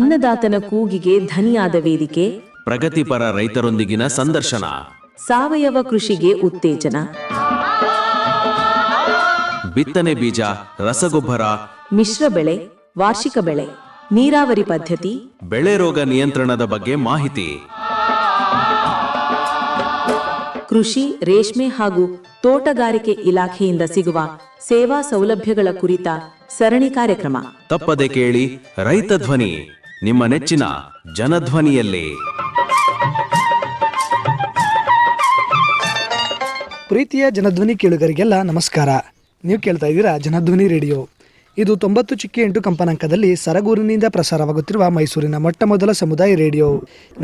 ಅನ್ನದಾತನ ಕೂಗಿಗೆ ಧನಿಯಾದ ವೇದಿಕೆ, ಪ್ರಗತಿಪರ ರೈತರೊಂದಿಗಿನ ಸಂದರ್ಶನ, ಸಾವಯವ ಕೃಷಿಗೆ ಉತ್ತೇಜನ, ಬಿತ್ತನೆ ಬೀಜ, ರಸಗೊಬ್ಬರ, ಮಿಶ್ರ ಬೆಳೆ, ವಾರ್ಷಿಕ ಬೆಳೆ, ನೀರಾವರಿ ಪದ್ಧತಿ, ಬೆಳೆ ರೋಗ ನಿಯಂತ್ರಣದ ಬಗ್ಗೆ ಮಾಹಿತಿ, ಕೃಷಿ, ರೇಷ್ಮೆ ಹಾಗೂ ತೋಟಗಾರಿಕೆ ಇಲಾಖೆಯಿಂದ ಸಿಗುವ ಸೇವಾ ಸೌಲಭ್ಯಗಳ ಕುರಿತ ಸರಣಿ ಕಾರ್ಯಕ್ರಮ. ತಪ್ಪದೆ ಕೇಳಿ ರೈತ ಧ್ವನಿ, ನಿಮ್ಮ ನೆಚ್ಚಿನ ಜನಧ್ವನಿಯಲ್ಲಿ. ಪ್ರೀತಿಯ ಜನಧ್ವನಿ ಕೇಳುಗರಿಗೆಲ್ಲ ನಮಸ್ಕಾರ. ನೀವು ಕೇಳ್ತಾ ಇದ್ದೀರಾ ಜನಧ್ವನಿ ರೇಡಿಯೋ. ಇದು 90.8 ಕಂಪನಾಂಕದಲ್ಲಿ ಸರಗೂರಿನಿಂದ ಪ್ರಸಾರವಾಗುತ್ತಿರುವ ಮೈಸೂರಿನ ಮೊಟ್ಟ ಮೊದಲ ಸಮುದಾಯ ರೇಡಿಯೋ.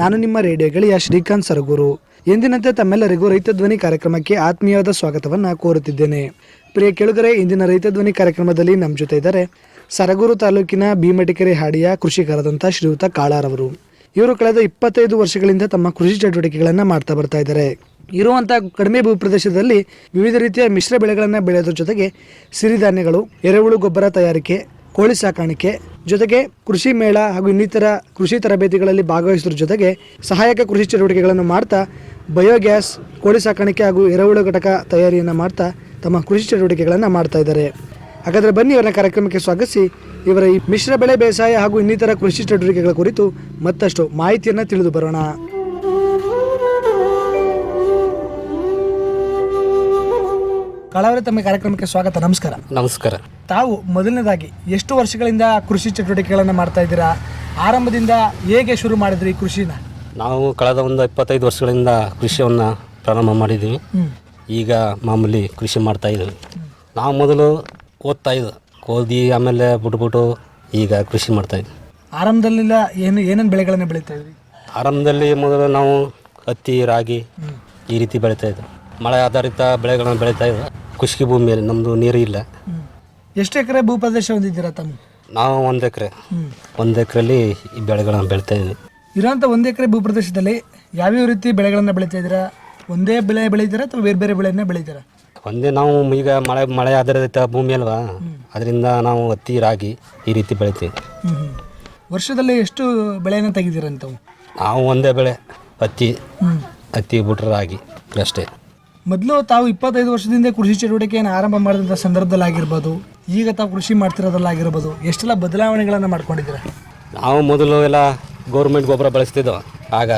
ನಾನು ನಿಮ್ಮ ರೇಡಿಯೋ ಗೆಳೆಯ ಶ್ರೀಕಾಂತ್ ಸರಗೂರು. ಎಂದಿನಂತೆ ತಮ್ಮೆಲ್ಲರಿಗೂ ರೈತ ಧ್ವನಿ ಕಾರ್ಯಕ್ರಮಕ್ಕೆ ಆತ್ಮೀಯವಾದ ಸ್ವಾಗತವನ್ನು ಕೋರುತ್ತಿದ್ದೇನೆ. ಪ್ರಿಯ ಕೇಳುಗರೆ, ಇಂದಿನ ರೈತ ಧ್ವನಿ ಕಾರ್ಯಕ್ರಮದಲ್ಲಿ ನಮ್ಮ ಜೊತೆ ಇದ್ದಾರೆ ಸರಗೂರು ತಾಲೂಕಿನ ಭೀಮಟಿಕೆರೆ ಹಾಡಿಯ ಕೃಷಿಕರಾದಂಥ ಶ್ರೀಯುತ ಕಾಳಾರವರು. ಇವರು ಕಳೆದ 25 ವರ್ಷಗಳಿಂದ ತಮ್ಮ ಕೃಷಿ ಚಟುವಟಿಕೆಗಳನ್ನು ಮಾಡ್ತಾ ಬರ್ತಾ ಇದ್ದಾರೆ. ಇರುವಂಥ ಕಡಿಮೆ ಭೂಪ್ರದೇಶದಲ್ಲಿ ವಿವಿಧ ರೀತಿಯ ಮಿಶ್ರ ಬೆಳೆಗಳನ್ನು ಬೆಳೆಯೋದ್ರ ಜೊತೆಗೆ ಸಿರಿಧಾನ್ಯಗಳು, ಎರೆಹುಳು ಗೊಬ್ಬರ ತಯಾರಿಕೆ, ಕೋಳಿ ಸಾಕಾಣಿಕೆ, ಜೊತೆಗೆ ಕೃಷಿ ಮೇಳ ಹಾಗೂ ಇನ್ನಿತರ ಕೃಷಿ ತರಬೇತಿಗಳಲ್ಲಿ ಭಾಗವಹಿಸೋದ್ರ ಜೊತೆಗೆ ಸಹಾಯಕ ಕೃಷಿ ಚಟುವಟಿಕೆಗಳನ್ನು ಮಾಡ್ತಾ ಬಯೋಗ್ಯಾಸ್, ಕೋಳಿ ಸಾಕಾಣಿಕೆ ಹಾಗೂ ಎರೆಹುಳು ಘಟಕ ತಯಾರಿಯನ್ನು ಮಾಡ್ತಾ ತಮ್ಮ ಕೃಷಿ ಚಟುವಟಿಕೆಗಳನ್ನು ಮಾಡ್ತಾ ಇದ್ದಾರೆ. ಹಾಗಾದರೆ ಬನ್ನಿ ಇವರ ಕಾರ್ಯಕ್ರಮಕ್ಕೆ ಸ್ವಾಗತಿಸಿ ಇವರ ಈ ಮಿಶ್ರ ಬೆಳೆ ಬೇಸಾಯ ಹಾಗೂ ಇನ್ನಿತರ ಕೃಷಿ ಚಟುವಟಿಕೆಗಳ ಕುರಿತು ಮತ್ತಷ್ಟು ಮಾಹಿತಿಯನ್ನು ತಿಳಿದು ಬರೋಣ. ಕಾಳಾವರೆ, ತಮ್ಮ ಕಾರ್ಯಕ್ರಮಕ್ಕೆ ಸ್ವಾಗತ. ನಮಸ್ಕಾರ. ನಮಸ್ಕಾರ. ತಾವು ಮೊದಲನೇದಾಗಿ ಎಷ್ಟು ವರ್ಷಗಳಿಂದ ಕೃಷಿ ಚಟುವಟಿಕೆಗಳನ್ನು ಮಾಡ್ತಾ ಇದ್ದೀರಾ? ಆರಂಭದಿಂದ ಹೇಗೆ ಶುರು ಮಾಡಿದ್ರಿ ಈ ಕೃಷಿನ? ನಾವು ಕಳೆದ ಒಂದು 25 ವರ್ಷಗಳಿಂದ ಕೃಷಿಯನ್ನು ಪ್ರಾರಂಭ ಮಾಡಿದ್ದೀವಿ. ಈಗ ಮಾಮೂಲಿ ಕೃಷಿ ಮಾಡ್ತಾ ಇದ್ದೀವಿ. ನಾವು ಮೊದಲು ಓದ್ತಾ ಇದ್ವು, ಓದಿ ಆಮೇಲೆ ಬಿಟ್ಬಿಟ್ಟು ಈಗ ಕೃಷಿ ಮಾಡ್ತಾ ಇದ್ವಿ. ಆರಂಭದಲ್ಲಿಲ್ಲ ಏನೇನು ಬೆಳೆಗಳನ್ನು ಬೆಳೀತಾ ಇದ್ರಿ? ಆರಂಭದಲ್ಲಿ ಮೊದಲು ನಾವು ಹತ್ತಿ, ರಾಗಿ ಈ ರೀತಿ ಬೆಳೀತಾ ಇದ್ವಿ. ಮಳೆ ಆಧಾರಿತ ಬೆಳೆಗಳನ್ನು ಬೆಳೀತಾ ಇದ್ವಿ. ಖುಷ್ಕಿ ಭೂಮಿಯಲ್ಲಿ, ನಮ್ಮದು ನೀರು ಇಲ್ಲ. ಎಷ್ಟು ಎಕರೆ ಭೂಪ್ರದೇಶ ಹೊಂದಿದ್ದೀರಾ ತಮ್ಮ? ನಾವು 1 ಎಕರೆ, 1 ಎಕರೆಯಲ್ಲಿ ಈ ಬೆಳೆಗಳನ್ನು ಬೆಳೀತಾ ಇದ್ವಿ. ಇರೋಂಥ 1 ಎಕರೆ ಭೂಪ್ರದೇಶದಲ್ಲಿ ಯಾವ್ಯಾವ ರೀತಿ ಬೆಳೆಗಳನ್ನು ಬೆಳೀತಾ ಇದ್ದೀರಾ? ಒಂದೇ ಬೆಳೆ ಬೆಳೀತೀರಾ ಅಥವಾ ಬೇರೆ ಬೇರೆ ಬೆಳೆಯನ್ನ ಬೆಳೀತೀರಾ? ಒಂದೇ, ನಾವು ಈಗ ಮಳೆ ಆಧಾರಿತ ಭೂಮಿ ಅಲ್ವಾ, ಅದರಿಂದ ನಾವು ಹತ್ತಿ, ರಾಗಿ ಈ ರೀತಿ ಬೆಳಿತೀವಿ. ವರ್ಷದಲ್ಲಿ ಎಷ್ಟು ಬೆಳೆಯನ್ನು ತೆಗಿತೀರಂತವು? ನಾವು ಒಂದೇ ಬೆಳೆ ಹತ್ತಿ ಬಿಟ್ರೆ ರಾಗಿ ಅಷ್ಟೇ. ಮೊದಲು ತಾವು 25 ವರ್ಷದಿಂದ ಕೃಷಿ ಚಟುವಟಿಕೆಯನ್ನು ಆರಂಭ ಮಾಡಿದಂಥ ಸಂದರ್ಭದಲ್ಲಿ ಆಗಿರ್ಬೋದು, ಈಗ ತಾವು ಕೃಷಿ ಮಾಡ್ತಿರೋದ್ರಲ್ಲಾಗಿರ್ಬೋದು, ಎಷ್ಟೆಲ್ಲ ಬದಲಾವಣೆಗಳನ್ನು ಮಾಡ್ಕೊಂಡಿದ್ದೀರಾ? ನಾವು ಮೊದಲು ಎಲ್ಲ ಗೌರ್ಮೆಂಟ್ ಗೊಬ್ಬರ ಬಳಸ್ತಿದ್ದೋ, ಆಗ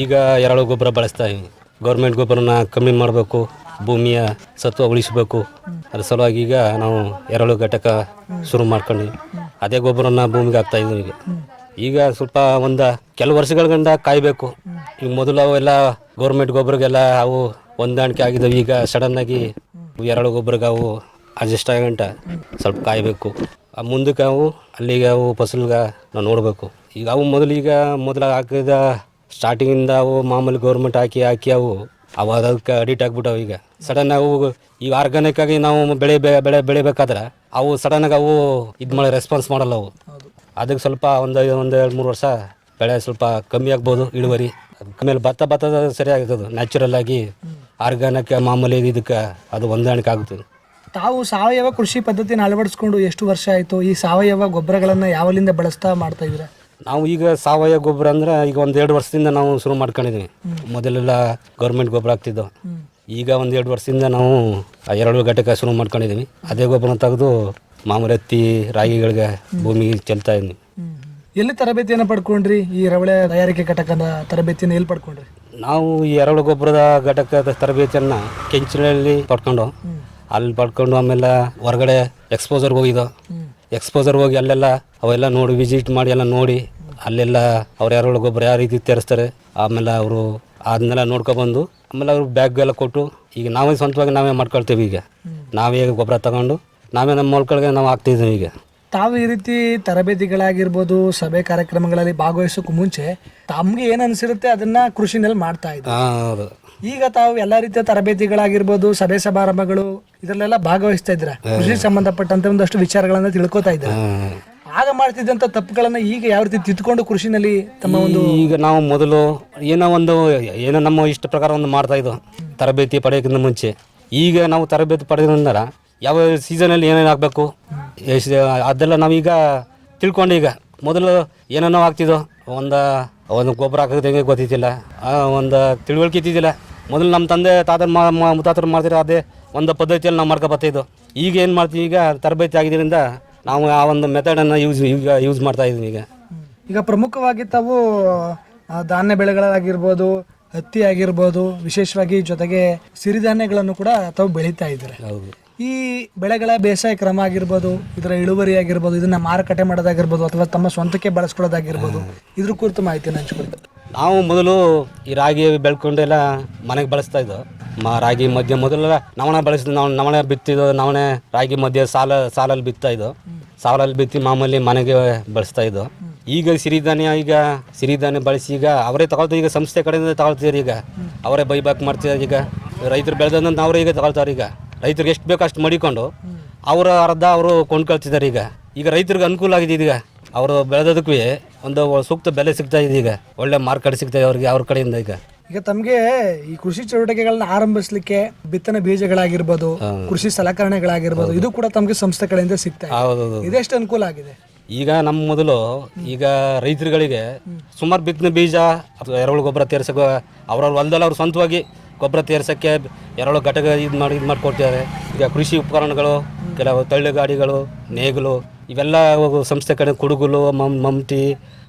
ಈಗ ಎರೆಹುಳು ಗೊಬ್ಬರ ಬಳಸ್ತಾ ಇದ್ದೀವಿ. ಗೌರ್ಮೆಂಟ್ ಗೊಬ್ಬರನ ಕಮ್ಮಿ ಮಾಡಬೇಕು, ಭೂಮಿಯ ಸತ್ವ ಉಳಿಸಬೇಕು. ಅದ್ರ ಸಲುವಾಗಿ ಈಗ ನಾವು ಎರೆಹುಳು ಘಟಕ ಶುರು ಮಾಡ್ಕೊಂಡ್ವಿ. ಅದೇ ಗೊಬ್ಬರನ ಭೂಮಿಗೆ ಹಾಕ್ತಾ ಇದ್ದೀವಿ. ಈಗ ಸ್ವಲ್ಪ ಕೆಲವು ವರ್ಷಗಳಿಂದ ಕಾಯಬೇಕು. ಈಗ ಮೊದಲು ಅವೆಲ್ಲ ಗೌರ್ಮೆಂಟ್ ಗೊಬ್ಬರಿಗೆಲ್ಲ ಅವು ಹೊಂದಾಣಿಕೆ ಆಗಿದ್ದಾವೆ. ಈಗ ಸಡನ್ನಾಗಿ ಎರೆಹುಳು ಗೊಬ್ಬರಿಗೆ ಅವು ಅಡ್ಜಸ್ಟ್ ಆಗಂಟ ಸ್ವಲ್ಪ ಕಾಯಬೇಕು. ಮುಂದಕ್ಕೆ ಅಲ್ಲಿಗೆ ಫಸಲ್ಗೆ ನಾವು ನೋಡಬೇಕು. ಈಗ ಮೊದಲು ಹಾಕಿದ ಸ್ಟಾರ್ಟಿಂಗಿಂದ ಮಾಮೂಲಿ ಗೌರ್ಮೆಂಟ್ ಹಾಕಿ ಅವು ಅದಕ್ಕೆ ಅಡಿಟ್ ಆಗಿಬಿಟ್ಟವು. ಈಗ ಸಡನ್ ಈಗ ಆರ್ಗಾನಿಕ್ ಆಗಿ ನಾವು ಬೆಳಿಬೇಕಾದ್ರೆ ಅವು ಸಡನ್ನಾಗಿ ಮಾಡಿ ರೆಸ್ಪಾನ್ಸ್ ಮಾಡಲ್ಲ. ಅದಕ್ಕೆ ಸ್ವಲ್ಪ ಒಂದು 2-3 ವರ್ಷ ಬೆಳೆ ಸ್ವಲ್ಪ ಕಮ್ಮಿ ಆಗ್ಬೋದು ಇಳುವರಿ. ಆಮೇಲೆ ಭತ್ತದ ಸರಿ ಆಗ್ತದೆ. ನ್ಯಾಚುರಲ್ ಆಗಿ ಆರ್ಗಾನಿಕ್ ಮಾಮೂಲಿ ಇದಕ್ಕೆ ಅದು ಹೊಂದಾಣಿಕೆ ಆಗುತ್ತದೆ. ತಾವು ಸಾವಯವ ಕೃಷಿ ಪದ್ಧತಿನ ಅಳವಡಿಸ್ಕೊಂಡು ಎಷ್ಟು ವರ್ಷ ಆಯಿತು? ಈ ಸಾವಯವ ಗೊಬ್ಬರಗಳನ್ನು ಯಾವಲಿಂದ ಬಳಸ್ತಾ ಮಾಡ್ತಾ ಇದ್ದೀರಾ? ನಾವು ಈಗ ಸಾವಯವ ಗೊಬ್ಬರ ಅಂದ್ರೆ ಈಗ 1-2 ವರ್ಷದಿಂದ ನಾವು ಶುರು ಮಾಡ್ಕೊಂಡಿದ್ದೀವಿ. ಮೊದಲೆಲ್ಲ ಗೌರ್ಮೆಂಟ್ ಗೊಬ್ಬರ ಹಾಕ್ತಿದ್ದೋ. ಈಗ 1-2 ವರ್ಷದಿಂದ ನಾವು ಎರೆಹುಳು ಘಟಕ ಶುರು ಮಾಡ್ಕೊಂಡಿದ್ದೀವಿ. ಅದೇ ಗೊಬ್ಬರ ತೆಗೆದು ಮಾಮೂಲಿ ಹತ್ತಿ, ರಾಗಿಗಳಿಗೆ ಭೂಮಿಗೆ ಚೆಲ್ತಾ ಇದ್ವಿ. ಎಲ್ಲಿ ತರಬೇತಿಯನ್ನು ಪಡ್ಕೊಂಡ್ರಿ? ಈ ಎರೆಹುಳು ತಯಾರಿಕೆ ಘಟಕದ ತರಬೇತಿಯನ್ನು ಎಲ್ಲಿ ಪಡ್ಕೊಂಡ್ರಿ? ನಾವು ಈ ಎರೆಹುಳು ಗೊಬ್ಬರದ ಘಟಕದ ತರಬೇತಿಯನ್ನು ಕೆಂಚಿನಲ್ಲಿ ಪಡ್ಕೊಂಡು ಆಮೇಲೆ ಹೊರಗಡೆ ಎಕ್ಸ್ಪೋಜರ್ಗೆ ಹೋಗಿ ಅಲ್ಲೆಲ್ಲ ಅವೆಲ್ಲ ನೋಡಿ ವಿಸಿಟ್ ಮಾಡಿ ಎಲ್ಲ ನೋಡಿ ಅಲ್ಲೆಲ್ಲ ಅವ್ರು ಎರೆಹುಳು ಗೊಬ್ಬರ ಯಾವ ರೀತಿ ತರಿಸ್ತಾರೆ, ಆಮೇಲೆ ಅವರು ಅದನ್ನೆಲ್ಲ ನೋಡ್ಕೊಬಂದು ಆಮೇಲೆ ಅವ್ರು ಬ್ಯಾಗ್ ಎಲ್ಲ ಕೊಟ್ಟು ಈಗ ನಾವೇ ಸ್ವಂತವಾಗಿ ನಾವೇ ಮಾಡ್ಕೊಳ್ತೀವಿ. ಈಗ ನಾವೇ ಗೊಬ್ಬರ ತಗೊಂಡು ನಾವೇ ನಮ್ಮ ಮೊಳ್ಗಳಿಗೆ ನಾವು ಹಾಕ್ತಿದ್ದೀವಿ. ಈಗ ತಾವು ಈ ರೀತಿ ತರಬೇತಿಗಳಾಗಿರ್ಬೋದು, ಸಭೆ ಕಾರ್ಯಕ್ರಮಗಳಲ್ಲಿ ಭಾಗವಹಿಸೋಕ್ಕೂ ಮುಂಚೆ ತಮಗೆ ಏನು ಅನಿಸಿರುತ್ತೆ ಅದನ್ನ ಕೃಷಿನಲ್ಲಿ ಮಾಡ್ತಾ ಇದ್ದೀವಿ. ಹೌದು. ಈಗ ತಾವು ಎಲ್ಲ ರೀತಿಯ ತರಬೇತಿಗಳಾಗಿರ್ಬೋದು, ಸಭೆ ಸಮಾರಂಭಗಳು ಇದರಲ್ಲೆಲ್ಲ ಭಾಗವಹಿಸ್ತಾ ಇದ್ದೀರಾ. ಕೃಷಿ ಸಂಬಂಧಪಟ್ಟಂತೆ ಒಂದಷ್ಟು ವಿಚಾರಗಳನ್ನ ತಿಳ್ಕೊತಾ ಇದ್ದೀರಾ. ಆಗ ಮಾಡ್ತಿದ್ದಂಥ ತಪ್ಪುಗಳನ್ನ ಈಗ ಯಾವ ರೀತಿ ತಿದ್ದುಕೊಂಡು ಕೃಷಿನಲ್ಲಿ ತಮ್ಮ ಈಗ ನಾವು ಮೊದಲು ಏನೋ ನಮ್ಮ ಇಷ್ಟ ಪ್ರಕಾರ ಮಾಡ್ತಾ ಇದ್ದೋ ತರಬೇತಿ ಪಡೆಯೋಕ್ಕಿಂತ ಮುಂಚೆ. ಈಗ ನಾವು ತರಬೇತಿ ಪಡೆದ ಯಾವ ಸೀಸನಲ್ಲಿ ಏನೇನು ಆಗಬೇಕು ಅದೆಲ್ಲ ನಾವೀಗ ತಿಳ್ಕೊಂಡು ಈಗ ಮೊದಲು ಏನೇನೋ ಆಗ್ತಿದ್ದೋ ಒಂದು ಗೊಬ್ಬರ ಹಾಕೋದಂಗೆ ಗೊತ್ತಿದ್ದಿಲ್ಲ, ಒಂದು ತಿಳುವಳಿಕೆ ಇದ್ದಿದ್ದಿಲ್ಲ. ಮೊದಲು ನಮ್ಮ ತಂದೆ ತಾತನ ಮುತ್ತಾತರು ಮಾಡ್ತಿರೋ ಅದೇ ಒಂದು ಪದ್ಧತಿಯಲ್ಲಿ ನಾವು ಮಾಡ್ಕೊಬರ್ತಾಯಿದ್ದು. ಈಗ ಏನು ಮಾಡ್ತೀವಿ, ಈಗ ತರಬೇತಿ ಆಗಿದ್ದರಿಂದ ನಾವು ಆ ಒಂದು ಮೆಥಡನ್ನು ಯೂಸ್ ಮಾಡ್ತಾ ಇದ್ದೀವಿ. ಈಗ ಪ್ರಮುಖವಾಗಿ ತಾವು ಧಾನ್ಯ ಬೆಳೆಗಳಾಗಿರ್ಬೋದು, ಹತ್ತಿ ಆಗಿರ್ಬೋದು, ವಿಶೇಷವಾಗಿ ಜೊತೆಗೆ ಸಿರಿಧಾನ್ಯಗಳನ್ನು ಕೂಡ ತಾವು ಬೆಳೀತಾ ಇದ್ದಾರೆ. ಹೌದು. ಈ ಬೆಳೆಗಳ ಬೇಸಾಯ ಕ್ರಮ ಆಗಿರ್ಬೋದು, ಇದರ ಇಳುವರಿ ಆಗಿರ್ಬೋದು, ಇದನ್ನ ಮಾರುಕಟ್ಟೆ ಮಾಡೋದಾಗಿರ್ಬೋದು ಅಥವಾ ತಮ್ಮ ಸ್ವಂತಕ್ಕೆ ಬಳಸ್ಕೊಳ್ಳೋದಾಗಿರ್ಬೋದು, ಇದ್ರ ಕುರಿತು ಮಾಹಿತಿಯನ್ನು ಹಂಚ್ಕೊಳ್ತಾರೆ. ನಾವು ಮೊದಲು ಈ ರಾಗಿ ಬೆಳ್ಕೊಂಡೆಲ್ಲ ಮನೆಗೆ ಬಳಸ್ತಾ ಇದ್ದೋ. ರಾಗಿ ಮಧ್ಯೆ ಮೊದಲೆಲ್ಲ ನವಣೆ ನಾವು ನವಣೆ ಬಿತ್ತಿದ್ದೋ. ನವಣೆ ರಾಗಿ ಮಧ್ಯೆ ಸಾಲಲ್ಲಿ ಬಿತ್ತಾ ಇದ್ದೋ. ಸಾಲಲ್ಲಿ ಬಿತ್ತಿ ಮಾಮೂಲಿ ಮನೆಗೆ ಬಳಸ್ತಾ ಇದ್ದೋ. ಈಗ ಸಿರಿಧಾನ್ಯ ಬಳಸಿ ಈಗ ಅವರೇ ತಗೊಳ್ತಾರೆ. ಈಗ ಸಂಸ್ಥೆ ಕಡೆಯಿಂದ ತಗೊಳ್ತಿದ್ದಾರೆ. ಈಗ ಅವರೇ ಬೈಬ್ಯಾಕ್ ಮಾಡ್ತಿದ್ದಾರೆ. ಈಗ ರೈತರು ಬೆಳೆದಂತ ಅವರೇ ಈಗ ತಗೊಳ್ತಾರೆ. ಈಗ ರೈತರಿಗೆ ಎಷ್ಟು ಬೇಕೋ ಅಷ್ಟು ಮಡಿಕೊಂಡು ಅವರ ಅರ್ಧ ಅವರು ಕೊಂಡ್ಕೊಳ್ತಿದ್ದಾರೆ. ಈಗ ರೈತರಿಗೆ ಅನುಕೂಲ ಆಗಿದೆ. ಈಗ ಅವರು ಬೆಳೆದದಕ್ಕೂ ಒಂದು ಸೂಕ್ತ ಬೆಲೆ ಸಿಗ್ತಾ ಇದೆ. ಈಗ ಒಳ್ಳೆ ಮಾರ್ಕೆಟ್ ಸಿಗ್ತಾ ಇದೆ ಅವ್ರಿಗೆ ಅವ್ರ ಕಡೆಯಿಂದ. ಈಗ ತಮಗೆ ಈ ಕೃಷಿ ಚಟುವಟಿಕೆಗಳನ್ನ ಆರಂಭಿಸಲಿಕ್ಕೆ ಬಿತ್ತನೆ ಬೀಜಗಳಾಗಿರ್ಬೋದು, ಕೃಷಿ ಸಲಕರಣೆಗಳಾಗಿರ್ಬೋದು, ಇದು ಕೂಡ ತಮಗೆ ಸಂಸ್ಥೆ ಕಡೆಯಿಂದ ಸಿಗ್ತಾ ಇದೆ. ಇದೆಷ್ಟು ಅನುಕೂಲ ಆಗಿದೆ. ಈಗ ನಮ್ಮ ಮೊದಲು ಈಗ ರೈತರುಗಳಿಗೆ ಸುಮಾರು ಬಿತ್ತನೆ ಬೀಜ ಅಥವಾ ಎರೆಹುಳು ಗೊಬ್ಬರ ತೇರ್ಸಕ್ಕೆ ಅವ್ರವ್ರ ಹೊಲದಲ್ಲಿ ಅವ್ರು ಸ್ವಂತವಾಗಿ ಗೊಬ್ಬರ ತೇರ್ಸೋಕ್ಕೆ ಎರೆಹುಳು ಘಟಕ ಇದು ಮಾಡಿಕೊಡ್ತಿದ್ದಾರೆ. ಈಗ ಕೃಷಿ ಉಪಕರಣಗಳು, ಕೆಲವು ತಳ್ಳು ಗಾಡಿಗಳು, ನೇಗಿಲು, ಇವೆಲ್ಲ ಸಂಸ್ಥೆ ಕಡೆ ಕುಡುಗುಲು, ಮಮ್ಟಿ,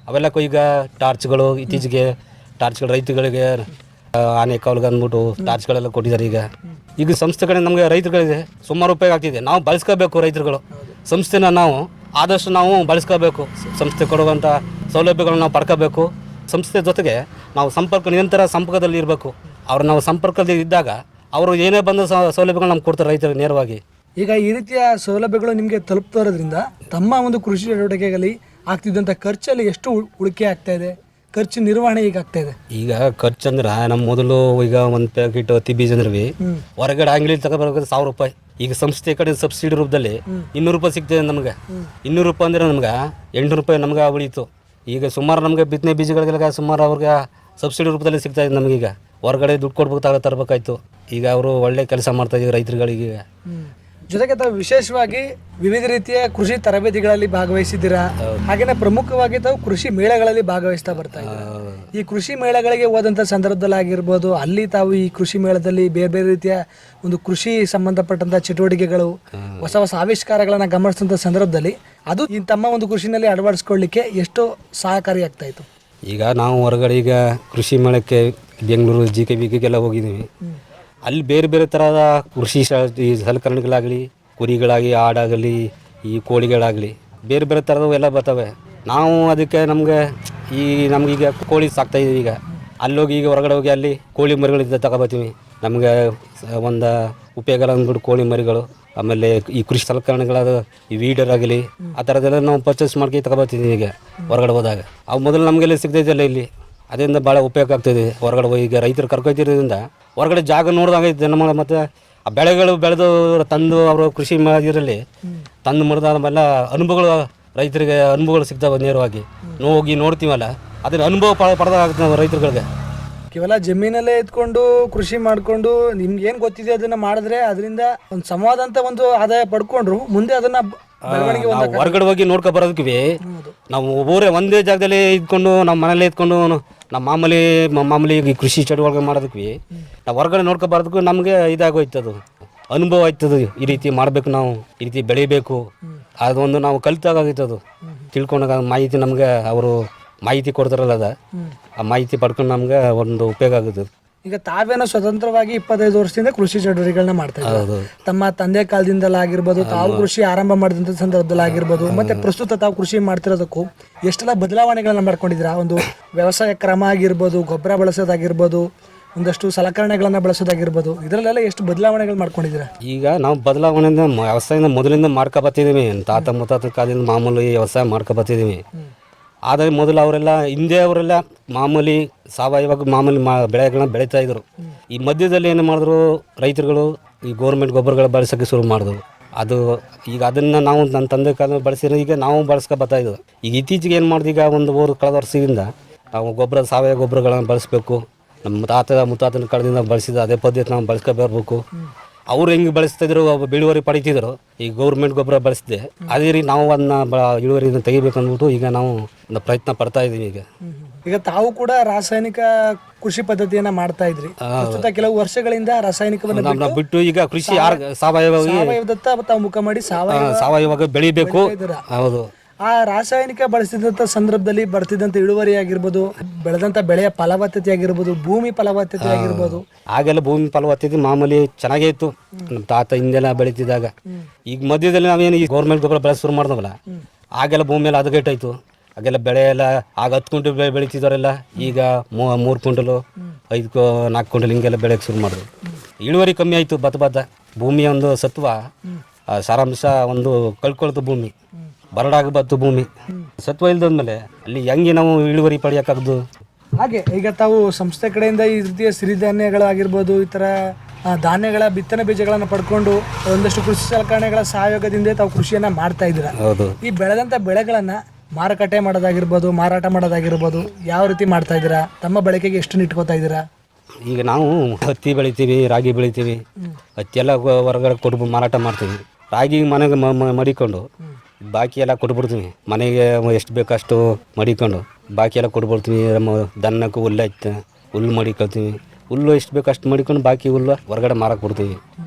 ಅವೆಲ್ಲ ಈಗ ಟಾರ್ಚ್ಗಳು, ಇತ್ತೀಚೆಗೆ ಟಾರ್ಚ್ಗಳು ರೈತರುಗಳಿಗೆ ಆನೆ ಕಾವಲ್ಗೆ ಅಂದ್ಬಿಟ್ಟು ಟಾರ್ಚ್ಗಳೆಲ್ಲ ಕೊಟ್ಟಿದ್ದಾರೆ. ಈಗ ಸಂಸ್ಥೆ ಕಡೆ ನಮಗೆ ರೈತರುಗಳಿಗೆ ಸುಮಾರು ಉಪಯೋಗ ಆಗ್ತಿದೆ. ನಾವು ಬಳಸ್ಕೋಬೇಕು. ರೈತರುಗಳು ಸಂಸ್ಥೆನ ನಾವು ಆದಷ್ಟು ನಾವು ಬಳಸ್ಕೋಬೇಕು. ಸಂಸ್ಥೆ ಕೊಡುವಂಥ ಸೌಲಭ್ಯಗಳನ್ನ ನಾವು ಪಡ್ಕೋಬೇಕು. ಸಂಸ್ಥೆ ಜೊತೆಗೆ ನಾವು ನಿರಂತರ ಸಂಪರ್ಕದಲ್ಲಿ ಇರಬೇಕು. ಅವ್ರು ನಾವು ಸಂಪರ್ಕದಲ್ಲಿ ಇದ್ದಾಗ ಅವರು ಏನೇ ಬಂದ ಸೌಲಭ್ಯಗಳು ನಮ್ಗೆ ಕೊಡ್ತಾರೆ ರೈತರಿಗೆ ನೇರವಾಗಿ. ಈಗ ಈ ರೀತಿಯ ಸೌಲಭ್ಯಗಳು ನಿಮಗೆ ತಲುಪ್ತಿರೋದ್ರಿಂದ ತಮ್ಮ ಒಂದು ಕೃಷಿ ಚಟುವಟಿಕೆಗಳಲ್ಲಿ ಆಗ್ತಿದ್ದಂಥ ಖರ್ಚಲ್ಲಿ ಎಷ್ಟು ಉಳಿಕೆ ಆಗ್ತಾ ಇದೆ, ಖರ್ಚು ನಿರ್ವಹಣೆ ಈಗ ಆಗ್ತಾ ಇದೆ? ಈಗ ಖರ್ಚು ಅಂದ್ರೆ ನಮ್ಮ ಮೊದಲು ಈಗ ಒಂದು ಪ್ಯಾಕೆಟ್ ಹತ್ತಿ ಬೀಜ ಅಂದ್ರೆ ಹೊರಗಡೆ ಅಂಗಡಿ ತಗೋಬರ್ಬೇಕು 1000 ರೂಪಾಯಿ. ಈಗ ಸಂಸ್ಥೆ ಕಡೆ ಸಬ್ಸಿಡಿ ರೂಪದಲ್ಲಿ 200 ರೂಪಾಯಿ ಸಿಗ್ತದೆ ನಮ್ಗೆ. 200 ರೂಪಾಯಿ ಅಂದ್ರೆ ನಮ್ಗೆ 800 ರೂಪಾಯಿ ನಮ್ಗೆ ಉಳಿತು. ಈಗ ಸುಮಾರು ನಮಗೆ ಬಿತ್ತನೆ ಬೀಜಗಳಿಗೆಲ್ಲ ಸುಮಾರು ಅವ್ರಿಗೆ ಸಬ್ಸಿಡಿ ರೂಪದಲ್ಲಿ ಸಿಗ್ತಾ ಇದೆ ನಮಗೀಗ. ಹೊರಗಡೆ ದುಡ್ಡು ಕೊಡ್ಬೇಕು ತರಬೇಕಾಯ್ತು. ಈಗ ಅವರು ಒಳ್ಳೆ ಕೆಲಸ ಮಾಡ್ತಾ ಇದ್ದೀವಿ ರೈತರುಗಳಿಗೆ. ಜೊತೆಗೆ ತಾವು ವಿಶೇಷವಾಗಿ ವಿವಿಧ ರೀತಿಯ ಕೃಷಿ ತರಬೇತಿಗಳಲ್ಲಿ ಭಾಗವಹಿಸಿದ್ದೀರಾ. ಹಾಗೇನೆ ಪ್ರಮುಖವಾಗಿ ತಾವು ಕೃಷಿ ಮೇಳಗಳಲ್ಲಿ ಭಾಗವಹಿಸ್ತಾ ಬರ್ತಾ ಇದ್ದೀರಾ. ಈ ಕೃಷಿ ಮೇಳಗಳಿಗೆ ಹೋದಂಥ ಸಂದರ್ಭದಲ್ಲಿ ಆಗಿರ್ಬೋದು, ಅಲ್ಲಿ ತಾವು ಈ ಕೃಷಿ ಮೇಳದಲ್ಲಿ ಬೇರೆ ಬೇರೆ ರೀತಿಯ ಒಂದು ಕೃಷಿ ಸಂಬಂಧಪಟ್ಟಂಥ ಚಟುವಟಿಕೆಗಳು, ಹೊಸ ಹೊಸ ಆವಿಷ್ಕಾರಗಳನ್ನು ಗಮನಿಸಿದಂಥ ಸಂದರ್ಭದಲ್ಲಿ ಅದು ತಮ್ಮ ಒಂದು ಕೃಷಿನಲ್ಲಿ ಅಳವಡಿಸ್ಕೊಳ್ಳಿಕ್ಕೆ ಎಷ್ಟು ಸಹಕಾರಿಯಾಗ್ತಾ ಇತ್ತು? ಈಗ ನಾವು ಹೊರಗಡೆ ಈಗ ಕೃಷಿ ಮೇಳಕ್ಕೆ ಬೆಂಗಳೂರು GKBಗೆಲ್ಲ ಹೋಗಿದ್ದೀವಿ. ಅಲ್ಲಿ ಬೇರೆ ಬೇರೆ ಥರದ ಕೃಷಿ ಈ ಸಲಕರಣೆಗಳಾಗಲಿ, ಕುರಿಗಳಾಗಿ, ಆಡಾಗಲಿ, ಈ ಕೋಳಿಗಳಾಗಲಿ ಬೇರೆ ಬೇರೆ ಥರದವು ಎಲ್ಲ ಬರ್ತವೆ. ನಾವು ಅದಕ್ಕೆ ನಮಗೀಗ ಕೋಳಿ ಸಾಕ್ತಾಯಿದ್ದೀವಿ. ಈಗ ಅಲ್ಲೋಗಿ ಈಗ ಹೊರಗಡೆ ಹೋಗಿ ಅಲ್ಲಿ ಕೋಳಿ ಮರಿಗಳಿಂದ ತಗೊಬರ್ತೀವಿ. ನಮಗೆ ಒಂದು ಉಪಯೋಗ ಅಂದ್ಬಿಟ್ಟು ಕೋಳಿ ಮರಿಗಳು, ಆಮೇಲೆ ಈ ಕೃಷಿ ಸಲಕರಣೆಗಳಾದ ಈ ವೀಡರ್ ಆಗಲಿ ಆ ಥರದ್ದೆಲ್ಲ ನಾವು ಪರ್ಚೇಸ್ ಮಾಡ್ಕೊಂಡು ತಗೊಬರ್ತೀವಿ. ಈಗ ಹೊರಗಡೆ ಹೋದಾಗ ಅವು ಮೊದಲು ನಮಗೆಲ್ಲ ಸಿಗ್ತೈತಲ್ಲ ಇಲ್ಲಿ, ಅದರಿಂದ ಭಾಳ ಉಪಯೋಗ ಆಗ್ತಾಯಿದೆ. ಹೊರಗಡೆ ಹೋಗಿ ಈಗ ರೈತರು ಕರ್ಕೊತಿರೋದ್ರಿಂದ ಹೊರಗಡೆ ಜಾಗ ನೋಡಿದಾಗ ನಮ್ಮ ಮತ್ತು ಆ ಬೆಳೆಗಳು ಬೆಳೆದು ತಂದು ಅವರು ಕೃಷಿ ಇದರಲ್ಲಿ ತಂದು ಮಾಡಿದಾದ್ಮೇಲೆ ಅನುಭವಗಳು ರೈತರಿಗೆ ಸಿಗ್ತಾವೆ ನೇರವಾಗಿ. ಹೋಗಿ ನೋಡ್ತೀವಲ್ಲ, ಅದನ್ನ ಅನುಭವ ಪಡೆದಾಗುತ್ತೆ ನಾವು ರೈತರುಗಳಿಗೆ. ಕೇವಲ ಜಮೀನಲ್ಲೇ ಇದ್ಕೊಂಡು ಕೃಷಿ ಮಾಡಿಕೊಂಡು ನಿಮ್ಗೆ ಏನು ಗೊತ್ತಿದೆ ಅದನ್ನ ಮಾಡಿದ್ರೆ ಅದರಿಂದ ಒಂದು ಸಮವಾದ ಅಂತ ಒಂದು ಆದಾಯ ಪಡ್ಕೊಂಡ್ರು ಮುಂದೆ ಅದನ್ನ ಹೊರಗಡೆ ಹೋಗಿ ನೋಡ್ಕೊ ಬರೋದಕ್ಕೆ ನಾವು ಒಂದೇ ಜಾಗದಲ್ಲಿ ಇದ್ಕೊಂಡು ನಮ್ಮ ಮನೇಲಿ ಇದ್ಕೊಂಡು ನಮ್ಮ ಮಾಮೂಲಿ ಕೃಷಿ ಚಟುವಟಿಕೆ ಮಾಡೋದಕ್ಕೆ ನಾವು ಹೊರಗಡೆ ನೋಡ್ಕೊಬಾರ್ದಕ್ಕೂ ನಮಗೆ ಇದಾಗೋಯ್ತದು, ಅನುಭವ ಆಯ್ತದು. ಈ ರೀತಿ ಮಾಡಬೇಕು, ನಾವು ಈ ರೀತಿ ಬೆಳಿಬೇಕು, ಅದೊಂದು ನಾವು ಕಲಿತಾಗೋಯ್ತದು. ತಿಳ್ಕೊಂಡಾಗ ಮಾಹಿತಿ ನಮಗೆ ಅವರು ಮಾಹಿತಿ ಕೊಡ್ತಾರಲ್ಲ, ಆ ಮಾಹಿತಿ ಪಡ್ಕೊಂಡು ನಮ್ಗೆ ಒಂದು ಉಪಯೋಗ ಆಗುತ್ತೆ. ಈಗ ತಾವೇನೋ ಸ್ವತಂತ್ರವಾಗಿ 25 ವರ್ಷದಿಂದ ಕೃಷಿ ಚಟುವಟಿಕೆಗಳನ್ನ ಮಾಡ್ತಾ ಇದ್ದಾರೆ. ತಮ್ಮ ತಂದೆ ಕಾಲದಿಂದಲಾಗಿರ್ಬೋದು, ತಾವು ಕೃಷಿ ಆರಂಭ ಮಾಡಿದಂಥ ಸಂದರ್ಭದಲ್ಲಾಗಿರ್ಬೋದು, ಮತ್ತೆ ಪ್ರಸ್ತುತ ತಾವು ಕೃಷಿ ಮಾಡ್ತಿರೋದಕ್ಕೂ ಎಷ್ಟೆಲ್ಲ ಬದಲಾವಣೆಗಳನ್ನ ಮಾಡ್ಕೊಂಡಿದ್ದೀರಾ? ಒಂದು ವ್ಯವಸಾಯ ಕ್ರಮ ಆಗಿರ್ಬೋದು, ಗೊಬ್ಬರ ಬಳಸೋದಾಗಿರ್ಬೋದು, ಒಂದಷ್ಟು ಸಲಕರಣೆಗಳನ್ನ ಬಳಸೋದಾಗಿರ್ಬೋದು, ಇದರಲ್ಲೆಲ್ಲ ಎಷ್ಟು ಬದಲಾವಣೆಗಳು ಮಾಡ್ಕೊಂಡಿದ್ದೀರಾ? ಈಗ ನಾವು ಬದಲಾವಣೆಯಿಂದ ವ್ಯವಸಾಯದಿಂದ ಮೊದಲಿಂದ ಮಾಡ್ಕೊಬರ್ತಿದ್ದೀವಿ. ತಾತ ಮುತ್ತಾತ ಕಾಲದಿಂದ ಮಾಮೂಲಿ ವ್ಯವಸಾಯ ಮಾಡ್ಕೊಬರ್ತಿದ್ದೀವಿ. ಆದರೆ ಮೊದಲು ಅವರೆಲ್ಲ ಮಾಮೂಲಿ ಸಾವಯವ ಬೆಳೆಗಳನ್ನ ಬೆಳೀತಾ ಇದ್ರು. ಈ ಮಧ್ಯದಲ್ಲಿ ಏನು ಮಾಡಿದ್ರು ರೈತರುಗಳು, ಈ ಗೌರ್ಮೆಂಟ್ ಗೊಬ್ಬರಗಳ ಬಳಸೋಕ್ಕೆ ಶುರು ಮಾಡಿದ್ರು. ಅದು ಈಗ ಅದನ್ನು ನಾವು ನನ್ನ ತಂದೆ ಕಾಲ ಬಳಸಿರೋ ಈಗ ನಾವು ಬಳಸ್ಕೊಬರ್ತಾ ಇದ್ವು. ಈಗ ಇತ್ತೀಚೆಗೆ ಏನು ಮಾಡಿದ್ರು, ಈಗ ಕಳೆದ ವರ್ಷದಿಂದ ನಾವು ಸಾವಯವ ಗೊಬ್ಬರಗಳನ್ನು ಬಳಸಬೇಕು. ನಮ್ಮ ಮುತ್ತಾತನ ಕಾಲದಿಂದ ಬಳಸಿದ ಅದೇ ಪದ್ಧತಿ ನಾವು ಬಳಸ್ಕೊಬರ್ಬೇಕು. ಅವ್ರು ಹೆಂಗೆ ಬಳಸ್ತಿದ್ರು ಇಳುವರಿ ಪಡಿತಿದ್ರು, ಈಗ ಗೌರ್ಮೆಂಟ್ ಗೊಬ್ಬರ ಬಳಸಿದೆ ಅದೇ ರೀತಿ ನಾವು ಅದನ್ನ ಇಳುವರಿನ ತೆಗಿಬೇಕು ಅಂದ್ಬಿಟ್ಟು ಈಗ ನಾವು ಒಂದು ಪ್ರಯತ್ನ ಪಡ್ತಾ ಇದೀವಿ. ಈಗ ತಾವು ಕೂಡ ರಾಸಾಯನಿಕ ಕೃಷಿ ಪದ್ಧತಿಯನ್ನ ಮಾಡ್ತಾ ಇದ್ರಿ, ಪ್ರಸ್ತುತ ಕೆಲವು ವರ್ಷಗಳಿಂದ ರಾಸಾಯನಿಕವನ್ನ ಬಿಟ್ಟು ಈಗ ಕೃಷಿ ಸಾವಯವದತ್ತ ತಾವು ಮುಖ ಮಾಡಿ ಸಾವಯವ ಬೆಳಿಬೇಕು. ಹೌದು. ಆ ರಾಸಾಯನಿಕ ಬಳಸಿದಂತ ಸಂದರ್ಭದಲ್ಲಿ ಬರ್ತಿದ್ದಂತ ಇಳುವರಿ ಆಗಿರ್ಬೋದು, ಬೆಳೆದಂತ ಬೆಳೆಯ ಫಲವತ್ತತೆ ಆಗಿರ್ಬೋದು, ಭೂಮಿ ಫಲವತ್ತತೆ ಆಗಿರ್ಬೋದು, ಆಗೆಲ್ಲ ಭೂಮಿ ಫಲವತ್ತತೆ ಮಾಮೂಲಿ ಚೆನ್ನಾಗೇ ಇತ್ತು ನಮ್ಮ ತಾತ ಹಿಂದೆಲ್ಲ ಬೆಳೀತಿದ್ದಾಗ. ಈಗ ಮಧ್ಯದಲ್ಲಿ ನಾವೇನು ಈ ಗೌರ್ಮೆಂಟ್ ಗೊಬ್ಬರ ಬೆಳೆ ಶುರು ಮಾಡಿದ್ವಲ್ಲ, ಆಗೆಲ್ಲ ಭೂಮಿ ಎಲ್ಲ ಹದಗೆಟ್ಟಾಯ್ತು. ಆಗೆಲ್ಲ ಬೆಳೆ ಎಲ್ಲ ಆಗ 10 ಕ್ವಿಂಟಲ್ ಬೆಳೀತಿದ್ದವರೆಲ್ಲ ಈಗ 3 ಕ್ವಿಂಟಲು 4 ಕ್ವಿಂಟಲ್ ಹಿಂಗೆಲ್ಲ ಬೆಳೆಯಕ್ಕೆ ಶುರು ಮಾಡಿದ್ರು. ಇಳುವರಿ ಕಮ್ಮಿ ಆಯಿತು. ಭತ್ತ ಭೂಮಿಯ ಒಂದು ಸತ್ವ ಸಾರಾಂಶ ಒಂದು ಕಳ್ಕೊಳ್ತು. ಭೂಮಿ ಬರಡಾಗಿ ಬತ್ತು. ಭೂಮಿ ಸತ್ವ ಇಲ್ದಂದ್ಮೇಲೆ ಅಲ್ಲಿ ಹೆಂಗೆ ನಾವು ಇಳುವರಿ ಪಡೆಯೋಕ್ಕಾಗ್ದು? ಹಾಗೆ ಈಗ ತಾವು ಸಂಸ್ಥೆ ಕಡೆಯಿಂದ ಈ ರೀತಿಯ ಸಿರಿಧಾನ್ಯಗಳಾಗಿರ್ಬೋದು, ಈ ಥರ ಧಾನ್ಯಗಳ ಬಿತ್ತನೆ ಬೀಜಗಳನ್ನು ಪಡ್ಕೊಂಡು ಒಂದಷ್ಟು ಕೃಷಿ ಸಲಕರಣೆಗಳ ಸಹಯೋಗದಿಂದ ತಾವು ಕೃಷಿಯನ್ನ ಮಾಡ್ತಾ ಇದ್ದೀರಾ. ಹೌದು. ಈ ಬೆಳೆದಂಥ ಬೆಳೆಗಳನ್ನ ಮಾರುಕಟ್ಟೆ ಮಾಡೋದಾಗಿರ್ಬೋದು, ಮಾರಾಟ ಮಾಡೋದಾಗಿರ್ಬೋದು, ಯಾವ ರೀತಿ ಮಾಡ್ತಾ ಇದ್ದೀರಾ? ತಮ್ಮ ಬಳಕೆಗೆ ಎಷ್ಟು ಇಟ್ಕೋತಾ ಇದ್ದೀರಾ? ಈಗ ನಾವು ಹತ್ತಿ ಬೆಳಿತೀವಿ, ರಾಗಿ ಬೆಳಿತೀವಿ. ಹತ್ತಿ ಎಲ್ಲ ಹೊರಗಡೆ ಮಾರಾಟ ಮಾಡ್ತೀವಿ. ರಾಗಿ ಮನೆಗೆ ಮಡಿಕೊಂಡು ಬಾಕಿ ಎಲ್ಲ ಕೊಟ್ಬಿಡ್ತೀವಿ. ಮನೆಗೆ ಎಷ್ಟು ಬೇಕಷ್ಟು ಮಡಿಕೊಂಡು ಬಾಕಿ ಎಲ್ಲ ಕೊಟ್ಬಿಡ್ತೀವಿ. ನಮ್ಮ ದನಕ್ಕೆ ಹುಲ್ಲು ಐತೆ, ಹುಲ್ಲು ಮಡಿಕೊಳ್ತೀವಿ. ಹುಲ್ಲು ಎಷ್ಟು ಬೇಕು ಅಷ್ಟು ಮಡಿಕೊಂಡು ಬಾಕಿ ಹುಲ್ಲು ಹೊರಗಡೆ ಮಾರಕ್ಕೆ ಕೊಡ್ತೀವಿ.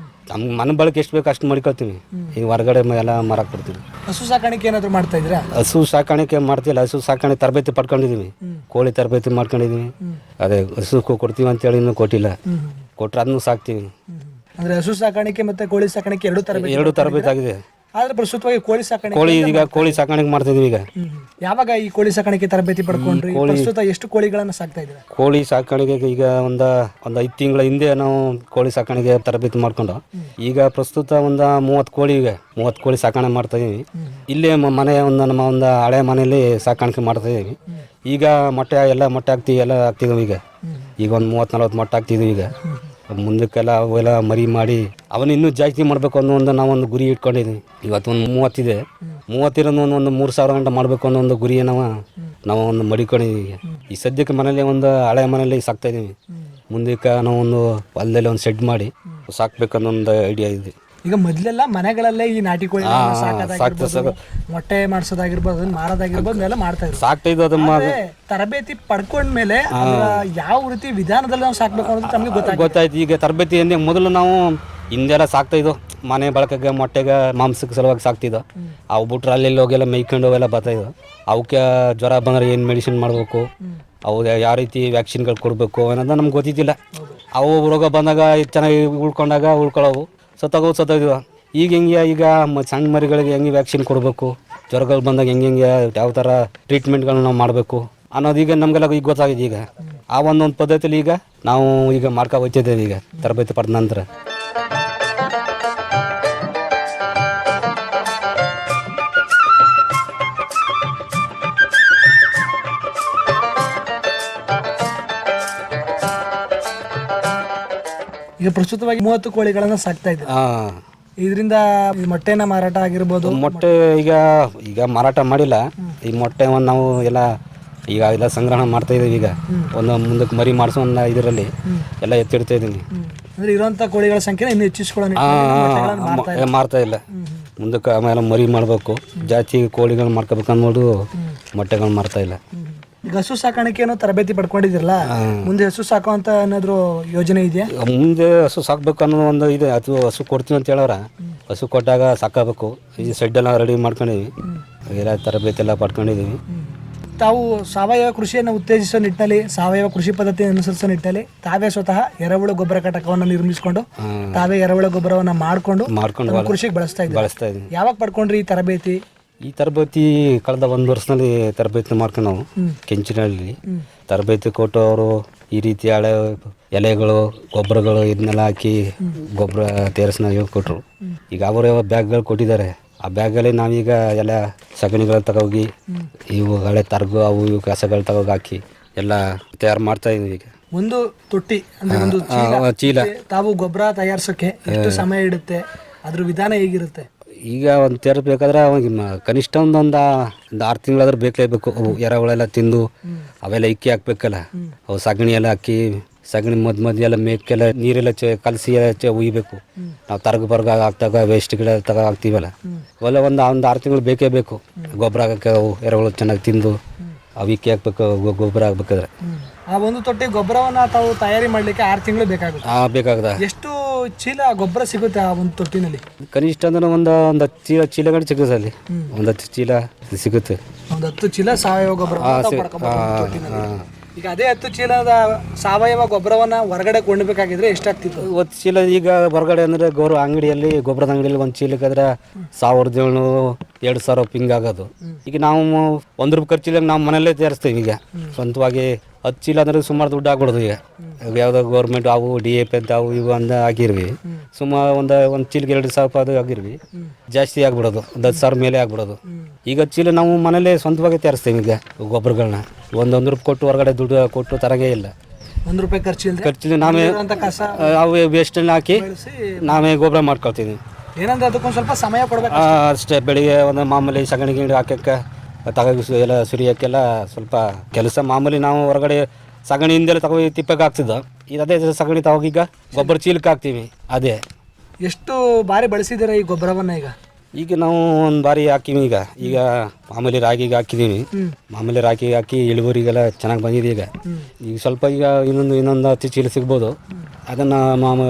ನಮ್ಗೆ ಮನೆ ಬಳಕೆ ಎಷ್ಟು ಬೇಕು ಅಷ್ಟು ಮಡಿಕೊಳ್ತೀವಿ. ಈಗ ಹೊರಗಡೆ ಎಲ್ಲ ಮಾರಕ್ಕೆ ಕೊಡ್ತೀವಿ. ಹಸು ಸಾಕಾಣಿಕೆ ಏನಾದರೂ ಮಾಡ್ತಾ ಇದ್ದೀರಾ? ಹಸು ಸಾಕಾಣಿಕೆ ಮಾಡ್ತಿಲ್ಲ. ಹಸು ಸಾಕಾಣಿಕೆ ತರಬೇತಿ ಪಡ್ಕೊಂಡಿದ್ದೀವಿ. ಕೋಳಿ ತರಬೇತಿ ಮಾಡ್ಕೊಂಡಿದ್ದೀವಿ. ಅದೇ ಹಸು ಕೊಡ್ತೀವಿ ಅಂತೇಳಿ ಇನ್ನೂ ಕೊಟ್ಟಿಲ್ಲ. ಕೊಟ್ಟರೆ ಅದನ್ನು ಸಾಕ್ತೀವಿ. ಅಂದರೆ ಹಸು ಸಾಕಾಣಿಕೆ ಮತ್ತು ಕೋಳಿ ಸಾಕಾಣಿಕೆ ಎರಡು ತರಬೇತಿ ಆಗಿದೆ. ಆದ್ರೆ ಪ್ರಸ್ತುತವಾಗಿ ಕೋಳಿ ಸಾಕಾಣಿಕೆ ಕೋಳಿ ಸಾಕಾಣಿಕೆ ಮಾಡ್ತಿದ್ದೀವಿ. ಈಗ ಯಾವಾಗ ಈ ಕೋಳಿ ಸಾಕಾಣಿಕೆ ತರಬೇತಿ ಪಡ್ಕೊಂಡ್ರಿ? ಪ್ರಸ್ತುತ ಎಷ್ಟು ಕೋಳಿಗಳನ್ನ ಸಾಕ್ತಾ ಇದ್ದೀರಾ? ಕೋಳಿ ಸಾಕಾಣಿಕೆಗೆ ಈಗ ಒಂದು 5 ತಿಂಗಳ ಹಿಂದೆ ನಾವು ಕೋಳಿ ಸಾಕಾಣಿಕೆ ತರಬೇತಿ ಮಾಡ್ಕೊಂಡು ಈಗ ಪ್ರಸ್ತುತ ಒಂದು 30 ಕೋಳಿ ಈಗ 30 ಕೋಳಿ ಸಾಕಾಣೆ ಮಾಡ್ತಾ ಇದೀವಿ. ಇಲ್ಲೇ ಮನೆ ನಮ್ಮ ಒಂದು ಹಳೆ ಮನೆಯಲ್ಲಿ ಸಾಕಾಣಿಕೆ ಮಾಡ್ತಾ ಇದೀವಿ. ಈಗ ಮೊಟ್ಟೆ ಹಾಕ್ತೀವಿ, ಎಲ್ಲ ಹಾಕ್ತಿದ್ದೀವಿ. ಈಗ ಒಂದು 30-40 ಮೊಟ್ಟೆ ಹಾಕ್ತಿದ್ದೀವಿ. ಈಗ ಮುಂದಕ್ಕೆಲ್ಲ ಅವೆಲ್ಲ ಮರಿ ಮಾಡಿ ಅವನ್ನ ಇನ್ನೂ ಜಾಸ್ತಿ ಮಾಡಬೇಕು ಅನ್ನೋ ನಾವೊಂದು ಗುರಿ ಇಟ್ಕೊಂಡಿದ್ದೀವಿ. ಇವತ್ತು ಒಂದು 30 ಇದೆ. 30 ಇರೋದು ಒಂದು 3,000 ಗಂಟೆ ಮಾಡಬೇಕು ಅನ್ನೋ ಒಂದು ಗುರಿ ನಾವು ಒಂದು ಮಡಿಕೊಂಡಿದ್ದೀವಿ. ಈ ಸದ್ಯಕ್ಕೆ ಮನೇಲಿ ಒಂದು ಹಳೆ ಮನೇಲಿ ಸಾಕ್ತಾ ಇದ್ದೀವಿ. ಮುಂದಕ್ಕೆ ನಾವು ಒಂದು ಹೊಲದಲ್ಲಿ ಒಂದು ಶೆಡ್ ಮಾಡಿ ಸಾಕ್ಬೇಕನ್ನೋ ಒಂದು ಐಡಿಯಾ ಇದೆ. ಈಗ ಮೊದಲೆಲ್ಲ ಮನೆಗಳಲ್ಲೇ ಈ ನಾಟಿ ಕೋಳಿ ಮೊಟ್ಟೆ ಮಾಡಿಸೋದಾಗಿರ್ಬೋದು, ಮಾರೋದಾಗಿರ್ಬೋದು ಎಲ್ಲ ಮಾಡ್ತಾ ಇದ್ರು. ಸಾಕ್ತಾ ಇದ್ದು ತರಬೇತಿ ಪಡ್ಕೊಂಡ್ಮೇಲೆ ಯಾವ ರೀತಿ ವಿಧಾನದಲ್ಲಿ ನಾವು ಸಾಕ್ಬೇಕು ಅನ್ನೋದು ನಮಗೆ ಗೊತ್ತಾಯ್ತು. ಈಗ ತರಬೇತಿ ಮೊದಲು ನಾವು ಹಿಂದೆಲ್ಲ ಸಾಕ್ತಾ ಇದ್ದೋ ಮನೆ ಬಳಕೆಗೆ, ಮೊಟ್ಟೆಗೆ, ಮಾಂಸಕ್ಕೆ ಸಲುವಾಗಿ ಸಾಕ್ತಿದ್ದೋ. ಅವು ಬಿಟ್ರೆ ಅಲ್ಲಿ ಹೋಗೆಲ್ಲ ಮೇಯ್ಕೊಂಡು ಅವೆಲ್ಲ ಬರ್ತಾಯಿದ್ದೋ. ಅವಕ್ಕೆ ಜ್ವರ ಬಂದರೆ ಏನು ಮೆಡಿಸಿನ್ ಮಾಡಬೇಕು, ಅವು ಯಾವ ರೀತಿ ವ್ಯಾಕ್ಸಿನ್ಗಳು ಕೊಡಬೇಕು ಅನ್ನೋದು ನಮ್ಗೆ ಗೊತ್ತಿದ್ದಿಲ್ಲ. ಅವು ರೋಗ ಬಂದಾಗ ಚೆನ್ನಾಗಿ ಉಳ್ಕೊಳ್ಳೋವು, ಸತ್ತೋಗಿದ್ವು. ಈಗ ಹೆಂಗೆ ಈಗ ಸಣ್ಣ ಮರಿಗಳಿಗೆ ಹೆಂಗೆ ವ್ಯಾಕ್ಸಿನ್ ಕೊಡಬೇಕು, ಜ್ವರಗಳು ಬಂದಾಗ ಹೆಂಗೆ ಯಾವ ಥರ ಟ್ರೀಟ್ಮೆಂಟ್ಗಳನ್ನ ನಾವು ಮಾಡಬೇಕು ಅನ್ನೋದು ಈಗ ನಮಗೆಲ್ಲ ಈಗ ಗೊತ್ತಾಗಿದೆ. ಈಗ ಆ ಒಂದೊಂದು ಪದ್ಧತಿಯಲ್ಲಿ ಈಗ ನಾವು ಈಗ ಮಾಡ್ಕೊ ಹೋಗ್ತಿದ್ದೇವೆ. ಈಗ ತರಬೇತಿ ಪಡೆದ ನಂತರ ಈಗ ಪ್ರಸ್ತುತವಾಗಿ 30 ಕೋಳಿಗಳನ್ನ ಸಾಕ್ತಾ ಇದ್ದೀವಿ. ಇದರಿಂದ ಮೊಟ್ಟೆನ ಮಾರಾಟ ಆಗಿರ್ಬೋದು. ಮೊಟ್ಟೆ ಈಗ ಮಾರಾಟ ಮಾಡಿಲ್ಲ. ಈ ಮೊಟ್ಟೆ ನಾವು ಎಲ್ಲ ಸಂಗ್ರಹಣ ಮಾಡ್ತಾ ಇದೀವಿ. ಈಗ ಒಂದು ಮುಂದಕ್ಕೆ ಮರಿ ಮಾಡಿಸೋ ಇದರಲ್ಲಿ ಎಲ್ಲ ಎತ್ತಿಡ್ತಾ ಇದ್ದೀನಿ. ಅಂದ್ರೆ ಇರುವಂತ ಕೋಳಿಗಳ ಸಂಖ್ಯೆ ಇನ್ನು ಹೆಚ್ಚಿಸ್ಕೊಳ್ಳೋಣ ಮಾರ್ತಾ ಇಲ್ಲ. ಮುಂದಕ್ಕೆ ಆಮೇಲೆ ಮರಿ ಮಾಡಬೇಕು, ಜಾಸ್ತಿ ಕೋಳಿಗಳನ್ನ ಮಾಡ್ಕೋಬೇಕು ಅಂದ್ಬಿಟ್ಟು ಮೊಟ್ಟೆಗಳನ್ನ ಮಾರ್ತಾ ಇಲ್ಲ. ಈಗ ಹಸು ಸಾಕಾಣಿಕೆಯನ್ನು ತರಬೇತಿ ಪಡ್ಕೊಂಡಿದ್ರಲ್ಲ, ಮುಂದೆ ಹಸು ಸಾಕುವಂತ ಏನಾದ್ರು ಯೋಜನೆ ಇದೆಯಾ? ಮುಂದೆ ಹಸು ಸಾಕ್ಬೇಕು ಅನ್ನೋ ಒಂದು ಇದೆ. ಹಸು ಕೊಡ್ತೀವಿ ಅಂತ ಹೇಳೋರ, ಹಸು ಕೊಟ್ಟಾಗ ಸಾಕಬೇಕು. ಈ ಶೆಡ್ ಎಲ್ಲ ರೆಡಿ ಮಾಡ್ಕೊಂಡಿದ್ವಿ, ಎಲ್ಲ ತರಬೇತಿ ಎಲ್ಲ ಪಡ್ಕೊಂಡಿದ್ದೀವಿ. ತಾವು ಸಾವಯವ ಕೃಷಿಯನ್ನು ಉತ್ತೇಜಿಸೋ ನಿಟ್ಟಿನಲ್ಲಿ, ಸಾವಯವ ಕೃಷಿ ಪದ್ಧತಿ ಅನುಸರಿಸೋ ನಿಟ್ಟಿನಲ್ಲಿ ತಾವೇ ಸ್ವತಃ ಎರೆಹುಳು ಗೊಬ್ಬರ ಘಟಕವನ್ನು ನಿರ್ಮಿಸಿಕೊಂಡು ತಾವೇ ಎರೆಹುಳು ಗೊಬ್ಬರವನ್ನ ಮಾಡ್ಕೊಂಡು ಕೃಷಿಗೆ ಬಳಸ್ತಾ ಇದ್ದೀವಿ. ಯಾವಾಗ ಪಡ್ಕೊಂಡ್ರಿ ಈ ತರಬೇತಿ? ಈ ತರಬೇತಿ ಕಳೆದ 1 ವರ್ಷದಲ್ಲಿ ತರಬೇತಿ ಮಾಡ್ಕೊಂಡು ನಾವು ಕೆಂಚಿನಲ್ಲಿ ತರಬೇತಿ ಕೊಟ್ಟು ಅವರು ಈ ರೀತಿ ಹಳೆ ಎಲೆಗಳು, ಗೊಬ್ಬರಗಳು ಇದನ್ನೆಲ್ಲ ಹಾಕಿ ಗೊಬ್ಬರ ತಯಾರಿಸಿ ಹೇಳ್ಕೊಟ್ರು. ಈಗ ಅವರು ಬ್ಯಾಗ್ಗಳು ಕೊಟ್ಟಿದ್ದಾರೆ. ಆ ಬ್ಯಾಗಲ್ಲಿ ನಾವೀಗ ಎಲ್ಲ ಸಗಣಿಗಳು ತಗೋಗಿ ಇವು ಹಳೆ ತರ್ಗು ಅವು ಇವು ಕಸಗಳು ತಗೋಗಿ ಹಾಕಿ ಎಲ್ಲ ತಯಾರು ಮಾಡ್ತಾ ಇದೀವಿ. ಈಗ ಒಂದು ತೊಟ್ಟಿ ಅಂದ್ರೆ ಒಂದು ಚೀಲ ತಾವು ಗೊಬ್ಬರ ತಯಾರಿಸೋಕೆ ಎಷ್ಟು ಸಮಯ ಇಡುತ್ತೆ? ಅದ್ರ ವಿಧಾನ ಹೇಗಿರುತ್ತೆ? ಈಗ ಒಂದು ತೇರ್ಬೇಕಾದ್ರೆ ಕನಿಷ್ಠ ಒಂದು 6 ತಿಂಗಳಾದ್ರೂ ಬೇಕೇಬೇಕು. ಅವು ಎರೆಹುಳೆಲ್ಲ ತಿಂದು ಅವೆಲ್ಲ ಇಕ್ಕಿ ಹಾಕ್ಬೇಕಲ್ಲ, ಅವು ಸಗಣಿ ಎಲ್ಲ ಹಾಕಿ ಸಗಣಿ ಮಧ್ಯ ಎಲ್ಲ ಮೇಕೆಲ್ಲ ನೀರೆಲ್ಲ ಕಲಸಿ ಉಯ್ಬೇಕು. ನಾವು ತರಗ ಬರ್ಗ ಹಾಕ್ದಾಗ ವೇಸ್ಟ್ಗಳ ಹಾಕ್ತೀವಲ್ಲ ಅವೆಲ್ಲ ಒಂದು 6 ತಿಂಗಳು ಬೇಕೇ ಬೇಕು. ಗೊಬ್ಬರ ಹಾಕಕ್ಕೆ ಅವು ಎರೆಹುಳು ಚೆನ್ನಾಗಿ ತಿಂದು ಅವಿಕ್ಕೆ ಹಾಕ್ಬೇಕು. ಗೊಬ್ಬರ ಹಾಕ್ಬೇಕಾದ್ರೆ ಆ ಒಂದು ತೊಟ್ಟಿ ಗೊಬ್ಬರವನ್ನ ತಾವು ತಯಾರಿ ಮಾಡ್ಲಿಕ್ಕೆ 6 ತಿಂಗಳು ಬೇಕಾಗುತ್ತೆ. ಬೇಕಾಗದ. ಎಷ್ಟು ಚೀಲ ಗೊಬ್ಬರ ಸಿಗುತ್ತೆ ಆ ಒಂದು ತೊಟ್ಟಿನಲ್ಲಿ? ಕನಿಷ್ಠ ಅಂದ್ರೆ ಒಂದು ಚೀಲಗಳು ಸಿಗುತ್ತೆ ಅಲ್ಲಿ. ಒಂದು 10 ಚೀಲ ಸಿಗುತ್ತೆ. ಒಂದು 10 ಚೀಲ ಸಾವಯವ ಗೊಬ್ಬರ. ಈಗ ಅದೇ 10 ಚೀಲದ ಸಾವಯವ ಗೊಬ್ಬರವನ್ನ ಹೊರಗಡೆ ಕೊಂಡ್ಬೇಕಾಗಿದ್ರೆ ಎಷ್ಟಾಗ್ತಿತ್ತು? 10 ಚೀಲ ಈಗ ಹೊರಗಡೆ ಅಂದ್ರೆ ಅಂಗಡಿಯಲ್ಲಿ ಗೊಬ್ಬರದ ಅಂಗಡಿಯಲ್ಲಿ ಒಂದು ಚೀಲಕ್ಕಾದ್ರೆ 1700 2,000 ಪಿಂಗ್ ಆಗೋದು. ಈಗ ನಾವು 1 ರೂಪಾಯಿ ಖರ್ಚಿಲ್ಲ ನಾವು ಮನೆಯಲ್ಲೇ ತಯಾರಿಸ್ತೀವಿ. ಈಗ ಸ್ವಂತವಾಗಿ 10 ಚೀಲ ಅಂದ್ರೆ ಸುಮಾರು ದುಡ್ಡು ಆಗ್ಬಿಡೋದು. ಈಗ ಯಾವುದೋ ಗೌರ್ಮೆಂಟ್ ಅವು DAP ಅಂತ ಅವು ಇವು ಅಂದ ಆಗಿರ್ವಿ ಸುಮಾರು ಒಂದು ಚೀಲಕ್ಕೆ 2,000 ರೂಪಾಯಿ ಅದು ಆಗಿರ್ವಿ ಜಾಸ್ತಿ ಆಗ್ಬಿಡೋದು. 10,000 ಮೇಲೆ ಆಗ್ಬಿಡೋದು. ಈಗ ಚೀಲ ನಾವು ಮನೇಲೆ ಸ್ವಂತವಾಗಿ ತಯಾರಿಸ್ತೀವಿ. ಈಗ ಗೊಬ್ಬರಗಳನ್ನ 1 ರೂಪಾಯಿ ಕೊಟ್ಟು ಹೊರಗಡೆ ದುಡ್ಡು ಕೊಟ್ಟು ತರಗೇ ಇಲ್ಲ. 1 ರೂಪಾಯಿ ಖರ್ಚಿಲ್ಲ ನಾವೇ ಅವು ವೇಸ್ಟನ್ನು ಹಾಕಿ ನಾವೇ ಗೊಬ್ಬರ ಮಾಡ್ಕೊಳ್ತೀವಿ. ಏನಂದ್ರೆ ಅದಕ್ಕೊಂದು ಸ್ವಲ್ಪ ಸಮಯ ಕೊಡ್ಬೇಕು ಅಷ್ಟೇ. ಬೆಳಿಗ್ಗೆ ಒಂದು ಮಾಮೂಲಿ ಸಗಣಿ ಗಿಣಿ ಹಾಕಕ್ಕೆ ಎಲ್ಲ ಸುರಿಯೋಕ್ಕೆಲ್ಲ ಸ್ವಲ್ಪ ಕೆಲಸ ಮಾಮೂಲಿ. ನಾವು ಹೊರಗಡೆ ಸಗಣಿಯಿಂದಲೇ ತಿಪ್ಪಕ್ಕೆ ಹಾಕ್ತಿದ್ದೋ. ಇದು ಅದೇ ಸಗಣಿ ತಗೋಗೀಗ ಗೊಬ್ಬರ ಚೀಲಕ್ಕೆ ಹಾಕ್ತೀವಿ. ಅದೇ ಎಷ್ಟು ಬಾರಿ ಬಳಸಿದ್ದೀರಾ ಈ ಗೊಬ್ಬರವನ್ನ? ಈಗ ನಾವು ಒಂದು ಬಾರಿ ಹಾಕಿವಿ. ಈಗ ಮಾಮೂಲಿ ರಾಗಿಗೆ ಹಾಕಿದ್ದೀವಿ. ಮಾಮೂಲಿ ರಾಗಿಗೆ ಹಾಕಿ ಇಳುವರಿಗೆಲ್ಲ ಚೆನ್ನಾಗಿ ಬಂದಿದೆ. ಈಗ ಸ್ವಲ್ಪ ಈಗ ಇನ್ನೊಂದು 10 ಚೀಲ ಸಿಗ್ಬೋದು. ಅದನ್ನು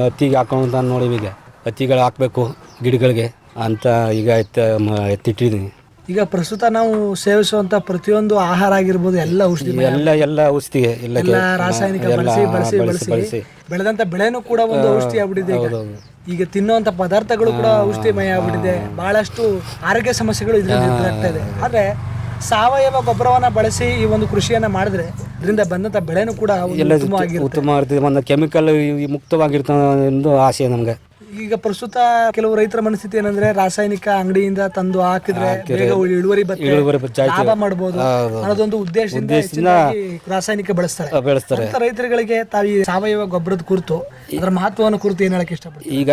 ಹತ್ತಿಗೆ ಹಾಕೊಂಡು ನೋಡಿವಿ. ಈಗ ಹತ್ತಿಗಳು ಹಾಕಬೇಕು ಗಿಡಗಳಿಗೆ ಅಂತ ಈಗ ಎತ್ತಿಟ್ಟಿದ್ದೀನಿ. ಈಗ ಪ್ರಸ್ತುತ ನಾವು ಸೇವಿಸುವಂತ ಪ್ರತಿಯೊಂದು ಆಹಾರ ಆಗಿರ್ಬೋದು ಎಲ್ಲ ಔಷಧಿ, ಎಲ್ಲ ಔಷಧಿಗೆ ಎಲ್ಲ ರಾಸಾಯನಿಕ ಬಳಸಿ ಬೆಳೆದಂತ ಬೆಳೆನೂ ಕೂಡ ಒಂದು ಔಷಧಿ ಆಗ್ಬಿಟ್ಟಿದೆ. ಈಗ ತಿನ್ನುವಂತ ಪದಾರ್ಥಗಳು ಕೂಡ ಔಷಧಿಮಯ ಆಗ್ಬಿಟ್ಟಿದೆ. ಬಹಳಷ್ಟು ಆರೋಗ್ಯ ಸಮಸ್ಯೆಗಳು ಇದರಿಂದ ಎದುರಾಗ್ತಾ ಇದೆ. ಆದ್ರೆ ಸಾವಯವ ಗೊಬ್ಬರವನ್ನ ಬಳಸಿ ಈ ಒಂದು ಕೃಷಿಯನ್ನ ಮಾಡಿದ್ರೆ ಇದರಿಂದ ಬಂದಂತ ಬೆಳೆನೂ ಕೂಡ ಉತ್ತಮವಾಗಿರ್ತದೆ. ಒಂದು ಕೆಮಿಕಲ್ ಮುಕ್ತವಾಗಿರ್ತದೆ ಎಂದು ಆಸೆ ನಮ್ಗೆ. ಈಗ ಪ್ರಸ್ತುತ ಕೆಲವು ರೈತರ ಮನಸ್ಥಿತಿ ಏನಂದ್ರೆ ರಾಸಾಯನಿಕ ಅಂಗಡಿಯಿಂದ ತಂದು ಹಾಕಿದ್ರೆ ಬೇಗ ಇಳುವರಿ ಲಾಭ ಮಾಡಬಹುದು ಅನ್ನೋದೊಂದು ಉದ್ದೇಶದಿಂದ ರಾಸಾಯನಿಕ ಬೆಳೆಸ್ತಾರೆ. ರೈತರುಗಳಿಗೆ ತಾವು ಸಾವಯವ ಗೊಬ್ಬರದ ಕುರಿತು ಅದರ ಮಹತ್ವವನ್ನು ಕುರಿತು ಏನ್ ಹೇಳಕ್ ಇಷ್ಟಪಡ್ತೀವಿ? ಈಗ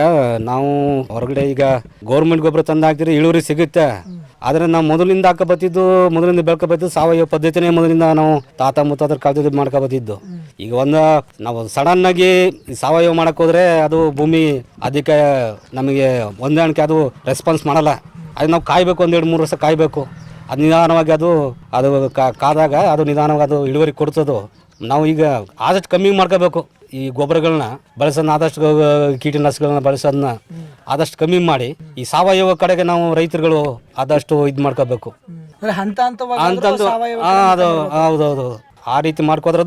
ನಾವು ಹೊರಗಡೆ ಈಗ ಗೌರ್ಮೆಂಟ್ ಗೊಬ್ಬರ ತಂದು ಹಾಕಿದ್ರೆ ಇಳುವರಿ ಸಿಗುತ್ತೆ. ಆದ್ರೆ ನಾವು ಮೊದಲಿಂದ ಮೊದಲಿಂದ ಬೆಳ್ಕೊಬತ್ತಿದ್ದು ಸಾವಯವ ಪದ್ಧತಿನೇ ಮೊದಲಿಂದ ನಾವು ತಾತ ಮುತ್ತಾದ್ರ ಕಾಲದಲ್ಲಿ ಮಾಡ್ಕೊಬತ್ತಿದ್ದು. ಈಗ ನಾವು ಸಡನ್ ಆಗಿ ಸಾವಯವ ಮಾಡಕ್ ಹೋದ್ರೆ ಅದು ಭೂಮಿ ಅದಕ್ಕೆ ನಮಗೆ ಹೊಂದಾಣಿಕೆ ಅದು ರೆಸ್ಪಾನ್ಸ್ ಮಾಡಲ್ಲ. ಅದು ನಾವು ಕಾಯ್ಬೇಕು, 1-2-3 ವರ್ಷ ಕಾಯ್ಬೇಕು. ಅದು ನಿಧಾನವಾಗಿ ಅದು ಕಾದಾಗ ಅದು ನಿಧಾನವಾಗಿ ಅದು ಇಳುವರಿ ಕೊಡ್ತದೋ. ನಾವು ಈಗ ಆದಷ್ಟು ಕಮ್ಮಿ ಮಾಡ್ಕೋಬೇಕು. ಈ ಗೊಬ್ಬರಗಳನ್ನ ಬಳಸೋದನ್ನ ಆದಷ್ಟು ಕೀಟನಾಶಕಗಳನ್ನ ಬಳಸೋದನ್ನ ಆದಷ್ಟು ಕಮ್ಮಿ ಮಾಡಿ ಈ ಸಾವಯವ ಕಡೆಗೆ ನಾವು ರೈತರುಗಳು ಆದಷ್ಟು ಇದು ಮಾಡ್ಕೋಬೇಕು. ಅದು ಹೌದೌದು. ಆ ರೀತಿ ಮಾಡ್ಕೋದ್ರೆ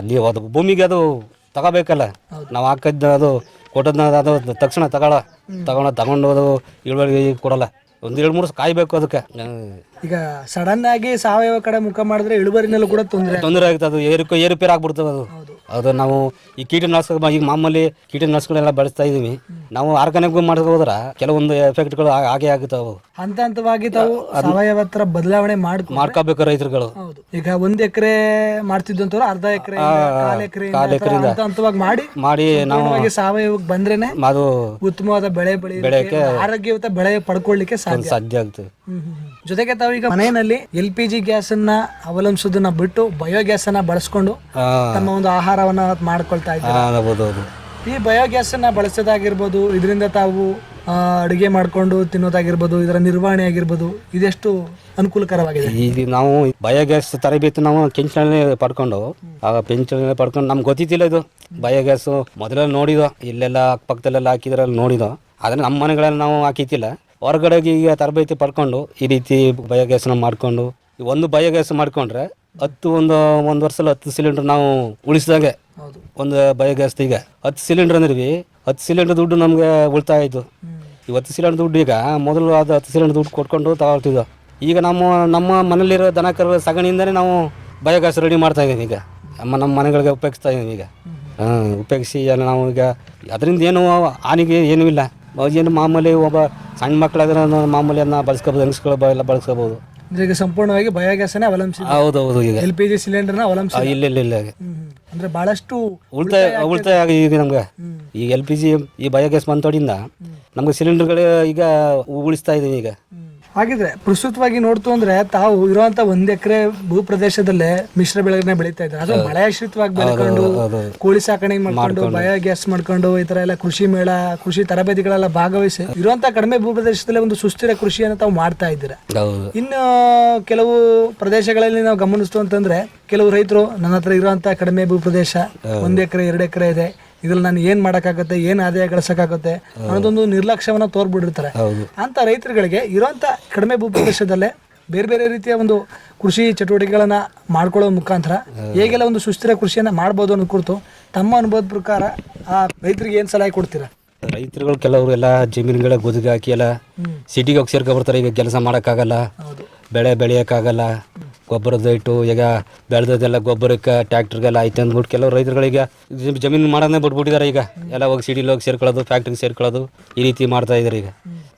ಅದು ಭೂಮಿಗೆ ಅದು ತಗೋಬೇಕಲ್ಲ. ನಾವು ಹಾಕಿದ್ದು ಅದು ಕೊಟ್ಟದ್ನ ಅದು ತಕ್ಷಣ ತಗೊಂಡು ಅದು ಇಳುವರಿ ಕೊಡಲ್ಲ. 1-2-3 ವರ್ಷ ಕಾಯ್ಬೇಕು ಅದಕ್ಕೆ. ಈಗ ಸಡನ್ ಆಗಿ ಸಾವಯವ ಕಡೆ ಮುಖ ಮಾಡಿದ್ರೆ ಇಳುವರಿನಲ್ಲೂ ಕೂಡ ತೊಂದರೆ ಆಗುತ್ತೆ. ಅದು ಏರುಪೇರು ಆಗ್ಬಿಡ್ತದೆ. ಅದು ನಾವು ಈ ಕೀಟನಾಶಕ ಈಗ ಮಾಮೂಲಿ ಕೀಟನಾಶಕಗಳೆಲ್ಲ ಬಳಸ್ತಾ ಇದೀವಿ. ನಾವು ಆರ್ಗಾನಿಕ್ ಹೋದ್ರ ಕೆಲವೊಂದು ಎಫೆಕ್ಟ್ಗಳು ಹಾಗೆ ಆಗುತ್ತಾವು. ಹಂತವಾಗಿ ತಾವು ಸಾವಯವ ತರ ಬದಲಾವಣೆ ಮಾಡ್ಕೋಬೇಕು ರೈತರುಗಳು. ಈಗ 1 ಎಕರೆ ಮಾಡ್ತಿದ್ದಂತವ್ರು ಅರ್ಧ ಎಕರೆ ಹಂತವಾಗಿ ಮಾಡಿ ನಾವು ಸಾವಯವಕ್ಕೆ ಬಂದ್ರೇನೆ ಅದು ಉತ್ತಮವಾದ ಬೆಳೆಯಕ್ಕೆ ಆರೋಗ್ಯಯುತ ಬೆಳೆ ಪಡ್ಕೊಳ್ಳಿಕ್ಕೆ ಸಾಧ್ಯ ಆಗ್ತದೆ. ಜೊತೆಗೆ ತಾವು ಈಗ ಮನೆಯಲ್ಲಿ LPG ಗ್ಯಾಸ್ ಅನ್ನ ಅವಲಂಬಿಸೋದನ್ನ ಬಿಟ್ಟು ಬಯೋಗ್ಯಾಸ್ ಅನ್ನ ಬಳಸ್ಕೊಂಡು ತಮ್ಮ ಒಂದು ಆಹಾರವನ್ನ ಮಾಡ್ಕೊಳ್ತಾ ಇದ್ದಾರೆ. ಈ ಬಯೋಗ್ಯಾಸ್ ಅನ್ನ ಬಳಸೋದಾಗಿರ್ಬೋದು, ಇದರಿಂದ ತಾವು ಅಡುಗೆ ಮಾಡ್ಕೊಂಡು ತಿನ್ನೋದಾಗಿರ್ಬೋದು, ಇದರ ನಿರ್ವಹಣೆ ಆಗಿರ್ಬೋದು, ಇದೆಷ್ಟು ಅನುಕೂಲಕರವಾಗಿದೆ? ಈಗ ನಾವು ಬಯೋಗ್ಯಾಸ್ ತರಬೇತಿ ನಾವು ಕೆಂಚಣೆ ಪಡ್ಕೊಂಡು ನಮ್ಗೆ ಗೊತ್ತಿದ್ದಿಲ್ಲ ಇದು ಬಯೋಗ್ಯಾಸ್. ಮೊದಲೆಲ್ಲ ನೋಡಿದೋ, ಇಲ್ಲೆಲ್ಲ ಅಕ್ಕಪಕ್ಕದಲ್ಲೆಲ್ಲ ಹಾಕಿದ್ರಲ್ಲಿ ನೋಡಿದೋ. ಆದರೆ ನಮ್ಮ ಮನೆಗಳಲ್ಲಿ ನಾವು ಹಾಕಿತಿಲ್ಲ. ಹೊರಗಡೆಗೆ ಈಗ ತರಬೇತಿ ಪಡ್ಕೊಂಡು ಈ ರೀತಿ ಬಯೋಗ್ಯಾಸ್ನ ಮಾಡ್ಕೊಂಡು ಒಂದು ಬಯೋಗ್ಯಾಸ್ ಮಾಡ್ಕೊಂಡ್ರೆ ಒಂದು ವರ್ಷದಲ್ಲಿ 10 ಸಿಲಿಂಡರ್ ನಾವು ಉಳಿಸಿದಾಗೆ. ಒಂದು ಬಯೋಗ್ಯಾಸ್ ಈಗ 10 ಸಿಲಿಂಡರ್ ಅಂದ್ರಿ 10 ಸಿಲಿಂಡರ್ ದುಡ್ಡು ನಮಗೆ ಉಳಿತಾಯ ಆಯಿತು. ಈ 10 ಸಿಲಿಂಡರ್ ದುಡ್ಡು ಈಗ ಮೊದಲು ಅದು 10 ಸಿಲಿಂಡರ್ ದುಡ್ಡು ಕೊಟ್ಕೊಂಡು ತಗೊಳ್ತಿದ್ದೋ. ಈಗ ನಮ್ಮ ಮನೇಲಿರೋ ದನ ಕರು ಸಗಣಿಯಿಂದನೇ ನಾವು ಬಯೋಗ್ಯಾಸ್ ರೆಡಿ ಮಾಡ್ತಾ ಇದ್ದೀವಿ. ಈಗ ನಮ್ಮ ಮನೆಗಳಿಗೆ ಉಪಯೋಗಿಸ್ತಾ ಇದ್ದೀವಿ. ಈಗ ಉಪಯೋಗಿಸಿ ನಾವು ಈಗ ಅದರಿಂದ ಏನು ಹಾನಿಗೆ ಏನೂ ಇಲ್ಲ. ಏನು ಮಾಮೂಲಿ ಒಬ್ಬ ಸಣ್ಣ ಮಕ್ಕಳಾದ್ರೆ ಮಾಮೂಲಿ ಅದನ್ನ ಬಳಸ್ಕೋಬೋದು, ಹೆಂಗಸ್ಗಳು ಎಲ್ಲ ಬಳಸ್ಕೋಬೋದು. ಈಗ ಸಂಪೂರ್ಣವಾಗಿ ಬಯೋಗ್ಯಾಸ್ ಅವಲಂಬಿಸಿ. ಹೌದೌದು. ಈಗ LPG ಸಿಲಿಂಡರ್ನ ಅವಲಂಬಿಸಿ ಇಲ್ಲ. ಅಂದ್ರೆ ಬಹಳಷ್ಟು ಉಳಿತಾಯ ಆಗಿದೆ ಈಗ ನಮ್ಗೆ. ಈ LPG ಈ ಬಯೋಗ್ಯಾಸ್ ಬಂತೋಡಿಂದ ನಮ್ಗೆ ಸಿಲಿಂಡರ್ಗಳು ಈಗ ಉಳಿಸ್ತಾ ಇದೀವಿ. ಈಗ ಹಾಗಿದ್ರೆ ಪ್ರಸ್ತುತವಾಗಿ ನೋಡ್ತು ಅಂದ್ರೆ ತಾವು ಇರುವಂತ 1 ಎಕರೆ ಭೂ ಪ್ರದೇಶದಲ್ಲೇ ಮಿಶ್ರ ಬೆಳೆಗಳನ್ನ ಬೆಳೀತಾ ಇದ್ದಾರೆ. ಅದು ಮಳೆಯಾಶ್ರಿತವಾಗಿ ಬೆಳ್ಕೊಂಡು ಕೋಳಿ ಸಾಕಣೆ ಮಾಡ್ಕೊಂಡು ಬಯೋಗ್ಯಾಸ್ ಮಾಡ್ಕೊಂಡು ಈ ತರ ಎಲ್ಲ ಕೃಷಿ ಮೇಳ, ಕೃಷಿ ತರಬೇತಿಗಳೆಲ್ಲ ಭಾಗವಹಿಸಿ ಇರುವಂತ ಕಡಿಮೆ ಭೂ ಪ್ರದೇಶದಲ್ಲೇ ಒಂದು ಸುಸ್ಥಿರ ಕೃಷಿಯನ್ನು ತಾವು ಮಾಡ್ತಾ ಇದ್ದೀರಾ. ಇನ್ನು ಕೆಲವು ಪ್ರದೇಶಗಳಲ್ಲಿ ನಾವು ಗಮನಿಸ್ತು ಅಂತಂದ್ರೆ ಕೆಲವು ರೈತರು ನನ್ನ ಹತ್ರ ಇರುವಂತ ಕಡಿಮೆ ಭೂ ಪ್ರದೇಶ 1 ಎಕರೆ 2 ಎಕರೆ ಇದೆ, ಇದ್ರಲ್ಲಿ ನಾನು ಏನ್ ಮಾಡಕ್ಕಾಗತ್ತೆ, ಏನ್ ಆದಾಯ ಗಳಿಸಕ್ಕಾಗತ್ತೆ ಅನ್ನೋದೊಂದು ನಿರ್ಲಕ್ಷ್ಯವನ್ನ ತೋರ್ಬಿಟ್ಟಿರ್ತಾರೆ. ಅಂತ ರೈತರುಗಳಿಗೆ ಇರುವಂತ ಕಡಿಮೆ ಭೂ ಪ್ರದೇಶದಲ್ಲೇ ಬೇರೆ ಬೇರೆ ರೀತಿಯ ಒಂದು ಕೃಷಿ ಚಟುವಟಿಕೆಗಳನ್ನ ಮಾಡ್ಕೊಳ್ಳೋ ಮುಖಾಂತರ ಹೇಗೆಲ್ಲ ಒಂದು ಸುಸ್ಥಿರ ಕೃಷಿಯನ್ನ ಮಾಡ್ಬೋದು ಅನ್ನೋ ಕುರಿತು ತಮ್ಮ ಅನುಭವದ ಪ್ರಕಾರ ಆ ರೈತರಿಗೆ ಏನ್ ಸಲಹೆ ಕೊಡ್ತೀರಾ? ರೈತರುಗಳು ಕೆಲವರು ಎಲ್ಲ ಜಮೀನುಗಳ ಗುದಿಗೆ ಹಾಕಿ ಎಲ್ಲ ಸಿಟಿಗೆ ಹೋಗಿ ಸೇರ್ಕೊಬಿಡ್ತಾರೆ. ಈಗ ಕೆಲಸ ಮಾಡೋಕ್ಕಾಗಲ್ಲ, ಬೆಳೆ ಬೆಳೆಯೋಕ್ಕಾಗಲ್ಲ, ಗೊಬ್ಬರದ ಇಟ್ಟು ಈಗ ಬೆಳೆದದೆಲ್ಲ ಗೊಬ್ಬರಕ್ಕೆ ಟ್ಯಾಕ್ಟ್ರಿಗೆಲ್ಲ ಆಯ್ತು ಅಂದ್ಬಿಟ್ಟು ಕೆಲವು ರೈತರುಗಳಿಗೆ ಜಮೀನು ಮಾಡೋದೇ ಬಿಟ್ಬಿಟ್ಟಿದ್ದಾರೆ. ಈಗ ಎಲ್ಲ ಹೋಗಿ ಸಿಟಿಲಿ ಹೋಗಿ ಸೇರ್ಕೊಳ್ಳೋದು, ಫ್ಯಾಕ್ಟ್ರಿಗೆ ಸೇರ್ಕೊಳ್ಳೋದು, ಈ ರೀತಿ ಮಾಡ್ತಾ ಇದ್ದಾರೆ. ಈಗ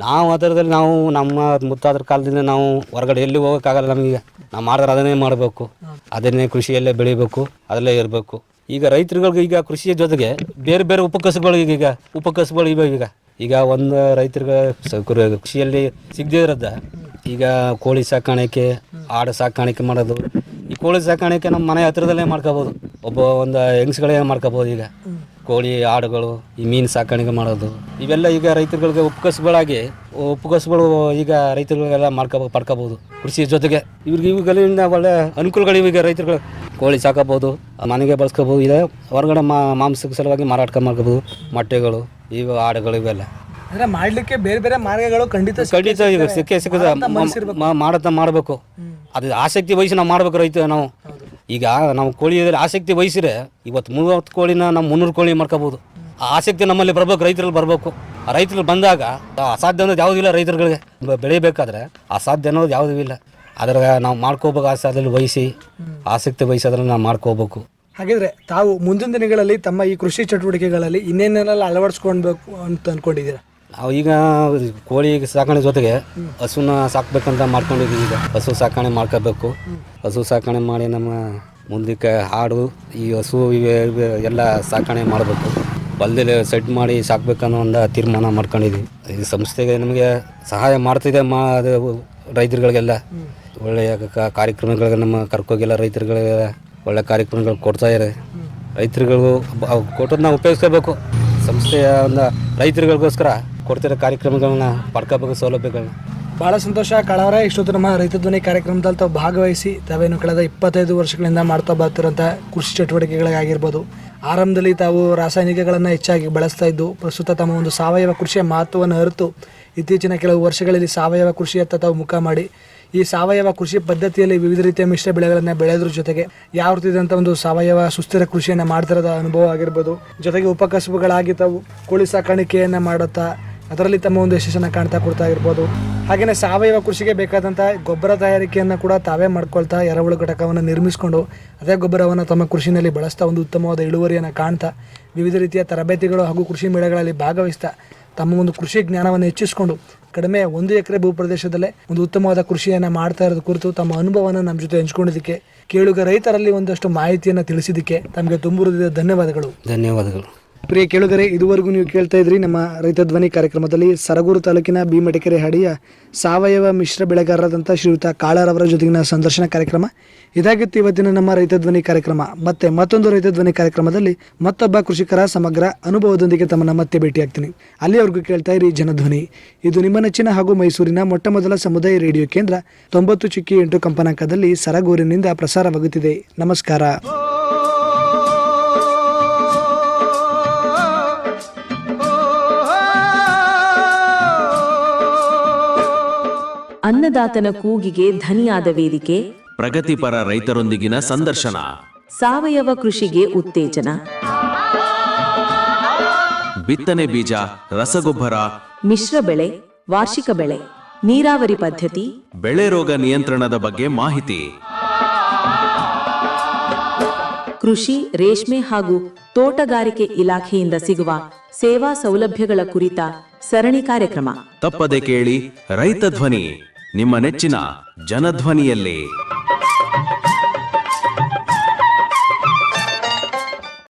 ನಾವು ಆ ಥರದಲ್ಲಿ ನಾವು ನಮ್ಮ ಮುತ್ತಾದ್ರ ಕಾಲದಿಂದ ನಾವು ಹೊರಗಡೆ ಎಲ್ಲಿ ಹೋಗೋಕ್ಕಾಗಲ್ಲ. ನಮಗೀಗ ನಾವು ಮಾಡಿದ್ರೆ ಅದನ್ನೇ ಮಾಡಬೇಕು, ಅದನ್ನೇ ಕೃಷಿಯಲ್ಲೇ ಬೆಳಿಬೇಕು, ಅದರಲ್ಲೇ ಇರಬೇಕು. ಈಗ ರೈತರುಗಳಿಗೆ ಈಗ ಕೃಷಿಯ ಜೊತೆಗೆ ಬೇರೆ ಬೇರೆ ಉಪಕಸಬುಗಳು ಈಗ ಉಪಕಸಬುಗಳು ಇವೆ. ಈಗ ಒಂದು ರೈತರಿಗೆ ಕೃಷಿಯಲ್ಲಿ ಸಿಗದೇ ಇರೋದ ಈಗ ಕೋಳಿ ಸಾಕಾಣಿಕೆ, ಆಡು ಸಾಕಾಣಿಕೆ ಮಾಡೋದು. ಈ ಕೋಳಿ ಸಾಕಾಣಿಕೆ ನಮ್ಮ ಮನೆ ಹತ್ರದಲ್ಲೇ ಮಾಡ್ಕೋಬೋದು, ಒಂದು ಹೆಂಗಸ್ಗಳೇ ಮಾಡ್ಕೋಬೋದು. ಈಗ ಕೋಳಿ, ಆಡುಗಳು, ಈ ಮೀನು ಸಾಕಾಣಿಕೆ ಮಾಡೋದು ಇವೆಲ್ಲ ಈಗ ರೈತರುಗಳಿಗೆ ಉಪಕಸಬುಗಳು ಈಗ ರೈತರುಗಳಿಗೆಲ್ಲ ಪಡ್ಕೋಬೋದು ಕೃಷಿಯ ಜೊತೆಗೆ. ಇವುಗಳಿಂದ ಒಳ್ಳೆ ಅನುಕೂಲಗಳಿವೆ. ಈಗ ರೈತರುಗಳು ಕೋಳಿ ಸಾಕೋಬೋದು, ಮನೆಗೆ ಬಳಸ್ಕೋಬೋದು, ಇದೆ ಹೊರಗಡೆ ಮಾಂಸಕ್ಕೆ ಸಲುವಾಗಿ ಮಾರಾಟ ಮಾಡ್ಕೋಬೋದು. ಮೊಟ್ಟೆಗಳು, ಇವು ಆಡುಗಳು ಇವೆಲ್ಲ ಅಂದ್ರೆ ಮಾಡ್ಲಿಕ್ಕೆ ಬೇರೆ ಬೇರೆ ಮಾರ್ಗಗಳು ಖಂಡಿತ ಈಗ ಸಿಕ್ಕದ ಮಾಡಬೇಕು. ಅದು ಆಸಕ್ತಿ ವಹಿಸಿ ನಾವು ಮಾಡ್ಬೇಕು. ನಾವು ಈಗ ನಾವು ಕೋಳಿಯಲ್ಲಿ ಆಸಕ್ತಿ ವಹಿಸಿದ್ರೆ ಇವತ್ತು 30 ಕೋಳಿನ ನಾವು 300 ಕೋಳಿ ಮಾಡ್ಕೋಬೋದು. ಆ ಆಸಕ್ತಿ ನಮ್ಮಲ್ಲಿ ಬರ್ಬೇಕು, ರೈತರಲ್ಲಿ ಬರಬೇಕು. ಆ ರೈತರಲ್ಲಿ ಬಂದಾಗ ಅಸಾಧ್ಯ ಅನ್ನೋದು ಯಾವುದೂ ಇಲ್ಲ. ರೈತರುಗಳಿಗೆ ಬೆಳಿಬೇಕಾದ್ರೆ ಅಸಾಧ್ಯ ಅನ್ನೋದು ಯಾವುದೂ ಇಲ್ಲ. ಅದ್ರ ನಾವು ಮಾಡ್ಕೋಬೇಕು. ಆಸಕ್ತಿ ವಹಿಸಿ ಅದನ್ನು ನಾವು ಮಾಡ್ಕೋಬೇಕು. ಹಾಗಿದ್ರೆ ತಾವು ಮುಂದಿನ ದಿನಗಳಲ್ಲಿ ತಮ್ಮ ಈ ಕೃಷಿ ಚಟುವಟಿಕೆಗಳಲ್ಲಿ ಇನ್ನೇನೆಲ್ಲ ಅಳವಡಿಸ್ಕೊಳ್ಬೇಕು ಅಂತ ಅನ್ಕೊಂಡಿದ್ದೀರಾ? ನಾವು ಈಗ ಕೋಳಿ ಸಾಕಣೆ ಜೊತೆಗೆ ಹಸುನ ಸಾಕ್ಬೇಕಂತ ಮಾಡ್ಕೊಂಡಿದ್ದೀವಿ. ಈಗ ಹಸು ಸಾಕಣೆ ಮಾಡ್ಕೋಬೇಕು. ಹಸು ಸಾಕಣೆ ಮಾಡಿ ನಮ್ಮ ಮುಂದಕ್ಕೆ ಆಡು, ಈ ಹಸು ಇವೆ ಎಲ್ಲ ಸಾಕಣೆ ಮಾಡಬೇಕು. ಹೊಲದಲ್ಲಿ ಸೆಟ್ ಮಾಡಿ ಸಾಕ್ಬೇಕನ್ನೋ ಒಂದು ತೀರ್ಮಾನ ಮಾಡ್ಕೊಂಡಿದ್ದೀವಿ. ಈ ಸಂಸ್ಥೆಗೆ ನಮಗೆ ಸಹಾಯ ಮಾಡ್ತಿದೆ. ರೈತರುಗಳಿಗೆಲ್ಲ ಒಳ್ಳೆಯ ಕಾರ್ಯಕ್ರಮಗಳಿಗೆ ನಮ್ಮ ಕರ್ಕೋಗೆಲ್ಲ ರೈತರುಗಳಿಗೆ ಒಳ್ಳೆ ಕಾರ್ಯಕ್ರಮಗಳು ಕೊಡ್ತಾ ಇದ್ದಾರೆ. ರೈತರುಗಳು ಕೊಟ್ಟೋದು ನಾವು ಉಪಯೋಗಿಸ್ಕೋಬೇಕು. ಸಂಸ್ಥೆಯ ಒಂದು ರೈತರುಗಳಿಗೋಸ್ಕರ ಕೊಡ್ತಿರೋ ಕಾರ್ಯಕ್ರಮಗಳನ್ನ ಪಡ್ಕೋಬೇಕು, ಸೌಲಭ್ಯಗಳನ್ನ. ಭಾಳ ಸಂತೋಷ ಕಾಳವರ. ಇಷ್ಟೊತ್ತು ನಮ್ಮ ರೈತ ಧ್ವನಿ ಕಾರ್ಯಕ್ರಮದಲ್ಲಿ ತಾವು ಭಾಗವಹಿಸಿ ತಾವೇನು ಕಳೆದ 25 ವರ್ಷಗಳಿಂದ ಮಾಡ್ತಾ ಬರ್ತಿರೋಂಥ ಕೃಷಿ ಚಟುವಟಿಕೆಗಳಿಗಾಗಿರ್ಬೋದು, ಆರಂಭದಲ್ಲಿ ತಾವು ರಾಸಾಯನಿಕಗಳನ್ನು ಹೆಚ್ಚಾಗಿ ಬಳಸ್ತಾ ಇದ್ದು ಪ್ರಸ್ತುತ ತಮ್ಮ ಒಂದು ಸಾವಯವ ಕೃಷಿಯ ಮಹತ್ವವನ್ನು ಅರಿತು ಇತ್ತೀಚಿನ ಕೆಲವು ವರ್ಷಗಳಲ್ಲಿ ಸಾವಯವ ಕೃಷಿಯತ್ತ ತಾವು ಮುಖ ಮಾಡಿ ಈ ಸಾವಯವ ಕೃಷಿ ಪದ್ಧತಿಯಲ್ಲಿ ವಿವಿಧ ರೀತಿಯ ಮಿಶ್ರ ಬೆಳೆಗಳನ್ನು ಬೆಳೆಯೋದ್ರ ಜೊತೆಗೆ ಯಾವ ರೀತಿಯಾದಂಥ ಒಂದು ಸಾವಯವ ಸುಸ್ಥಿರ ಕೃಷಿಯನ್ನು ಮಾಡ್ತಿರೋದ ಅನುಭವ ಆಗಿರ್ಬೋದು, ಜೊತೆಗೆ ಉಪಕಸಬುಗಳಾಗಿ ತಾವು ಕೋಳಿ ಸಾಕಾಣಿಕೆಯನ್ನು ಮಾಡುತ್ತಾ ಅದರಲ್ಲಿ ತಮ್ಮ ಒಂದು ಯಶಸ್ಸನ್ನು ಕಾಣ್ತಾ ಕೊಡ್ತಾ ಇರ್ಬೋದು. ಹಾಗೆಯೇ ಸಾವಯವ ಕೃಷಿಗೆ ಬೇಕಾದಂಥ ಗೊಬ್ಬರ ತಯಾರಿಕೆಯನ್ನು ಕೂಡ ತಾವೇ ಮಾಡ್ಕೊಳ್ತಾ ಎರೆಹುಳು ಘಟಕವನ್ನು ನಿರ್ಮಿಸಿಕೊಂಡು ಅದೇ ಗೊಬ್ಬರವನ್ನು ತಮ್ಮ ಕೃಷಿನಲ್ಲಿ ಬಳಸ್ತಾ ಒಂದು ಉತ್ತಮವಾದ ಇಳುವರಿಯನ್ನು ಕಾಣ್ತಾ ವಿವಿಧ ರೀತಿಯ ತರಬೇತಿಗಳು ಹಾಗೂ ಕೃಷಿ ಮೇಳಗಳಲ್ಲಿ ಭಾಗವಹಿಸ್ತಾ ತಮ್ಮ ಒಂದು ಕೃಷಿ ಜ್ಞಾನವನ್ನು ಹೆಚ್ಚಿಸಿಕೊಂಡು ಕಡಿಮೆ 1 ಎಕರೆ ಭೂ ಪ್ರದೇಶದಲ್ಲೇ ಒಂದು ಉತ್ತಮವಾದ ಕೃಷಿಯನ್ನು ಮಾಡ್ತಾ ಇರೋದು ಕುರಿತು ತಮ್ಮ ಅನುಭವವನ್ನು ನಮ್ಮ ಜೊತೆ ಹಂಚ್ಕೊಂಡಿದ್ದಕ್ಕೆ, ಕೇಳುಗ ರೈತರಲ್ಲಿ ಒಂದಷ್ಟು ಮಾಹಿತಿಯನ್ನು ತಿಳಿಸಿದ್ದಕ್ಕೆ ತಮಗೆ ತುಂಬ ಧನ್ಯವಾದಗಳು. ಪ್ರಿಯ ಕೇಳುಗರೆ, ಇದುವರೆಗೂ ನೀವು ಕೇಳ್ತಾ ಇದ್ರಿ ನಮ್ಮ ರೈತ ಧ್ವನಿ ಕಾರ್ಯಕ್ರಮದಲ್ಲಿ ಸರಗೂರು ತಾಲೂಕಿನ ಭೀಮಟಕೆರೆ ಹಾಡಿಯ ಸಾವಯವ ಮಿಶ್ರ ಬೆಳೆಗಾರರಾದಂಥ ಶ್ರೀಯುತ ಕಾಳರವರ ಜೊತೆಗಿನ ಸಂದರ್ಶನ ಕಾರ್ಯಕ್ರಮ. ಇದಾಗಿತ್ತು ಇವತ್ತಿನ ನಮ್ಮ ರೈತ ಧ್ವನಿ ಕಾರ್ಯಕ್ರಮ. ಮತ್ತೊಂದು ರೈತ ಧ್ವನಿ ಕಾರ್ಯಕ್ರಮದಲ್ಲಿ ಮತ್ತೊಬ್ಬ ಕೃಷಿಕರ ಸಮಗ್ರ ಅನುಭವದೊಂದಿಗೆ ತಮ್ಮನ್ನ ಮತ್ತೆ ಭೇಟಿಯಾಗ್ತೀನಿ. ಅಲ್ಲಿಯವರೆಗೂ ಕೇಳ್ತಾ ಇರಿ ಜನಧ್ವನಿ. ಇದು ನಿಮ್ಮ ನೆಚ್ಚಿನ ಹಾಗೂ ಮೈಸೂರಿನ ಮೊಟ್ಟಮೊದಲ ಸಮುದಾಯ ರೇಡಿಯೋ ಕೇಂದ್ರ 90.8 ಕಂಪನಾಂಕದಲ್ಲಿ ಸರಗೂರಿನಿಂದ ಪ್ರಸಾರವಾಗುತ್ತಿದೆ. ನಮಸ್ಕಾರ. ಅನ್ನದಾತನ ಕೂಗಿಗೆ ಧನಿಯಾದ ವೇದಿಕೆ, ಪ್ರಗತಿಪರ ರೈತರೊಂದಿಗಿನ ಸಂದರ್ಶನ, ಸಾವಯವ ಕೃಷಿಗೆ ಉತ್ತೇಜನ, ಬಿತ್ತನೆ ಬೀಜ, ರಸಗೊಬ್ಬರ, ಮಿಶ್ರ ಬೆಳೆ, ವಾರ್ಷಿಕ ಬೆಳೆ, ನೀರಾವರಿ ಪದ್ಧತಿ, ಬೆಳೆ ರೋಗ ನಿಯಂತ್ರಣದ ಬಗ್ಗೆ ಮಾಹಿತಿ, ಕೃಷಿ, ರೇಷ್ಮೆ ಹಾಗೂ ತೋಟಗಾರಿಕೆ ಇಲಾಖೆಯಿಂದ ಸಿಗುವ ಸೇವಾ ಸೌಲಭ್ಯಗಳ ಕುರಿತ ಸರಣಿ ಕಾರ್ಯಕ್ರಮ. ತಪ್ಪದೆ ಕೇಳಿ ರೈತ ಧ್ವನಿ, ನಿಮ್ಮ ನೆಚ್ಚಿನ ಜನಧ್ವನಿಯಲ್ಲಿ.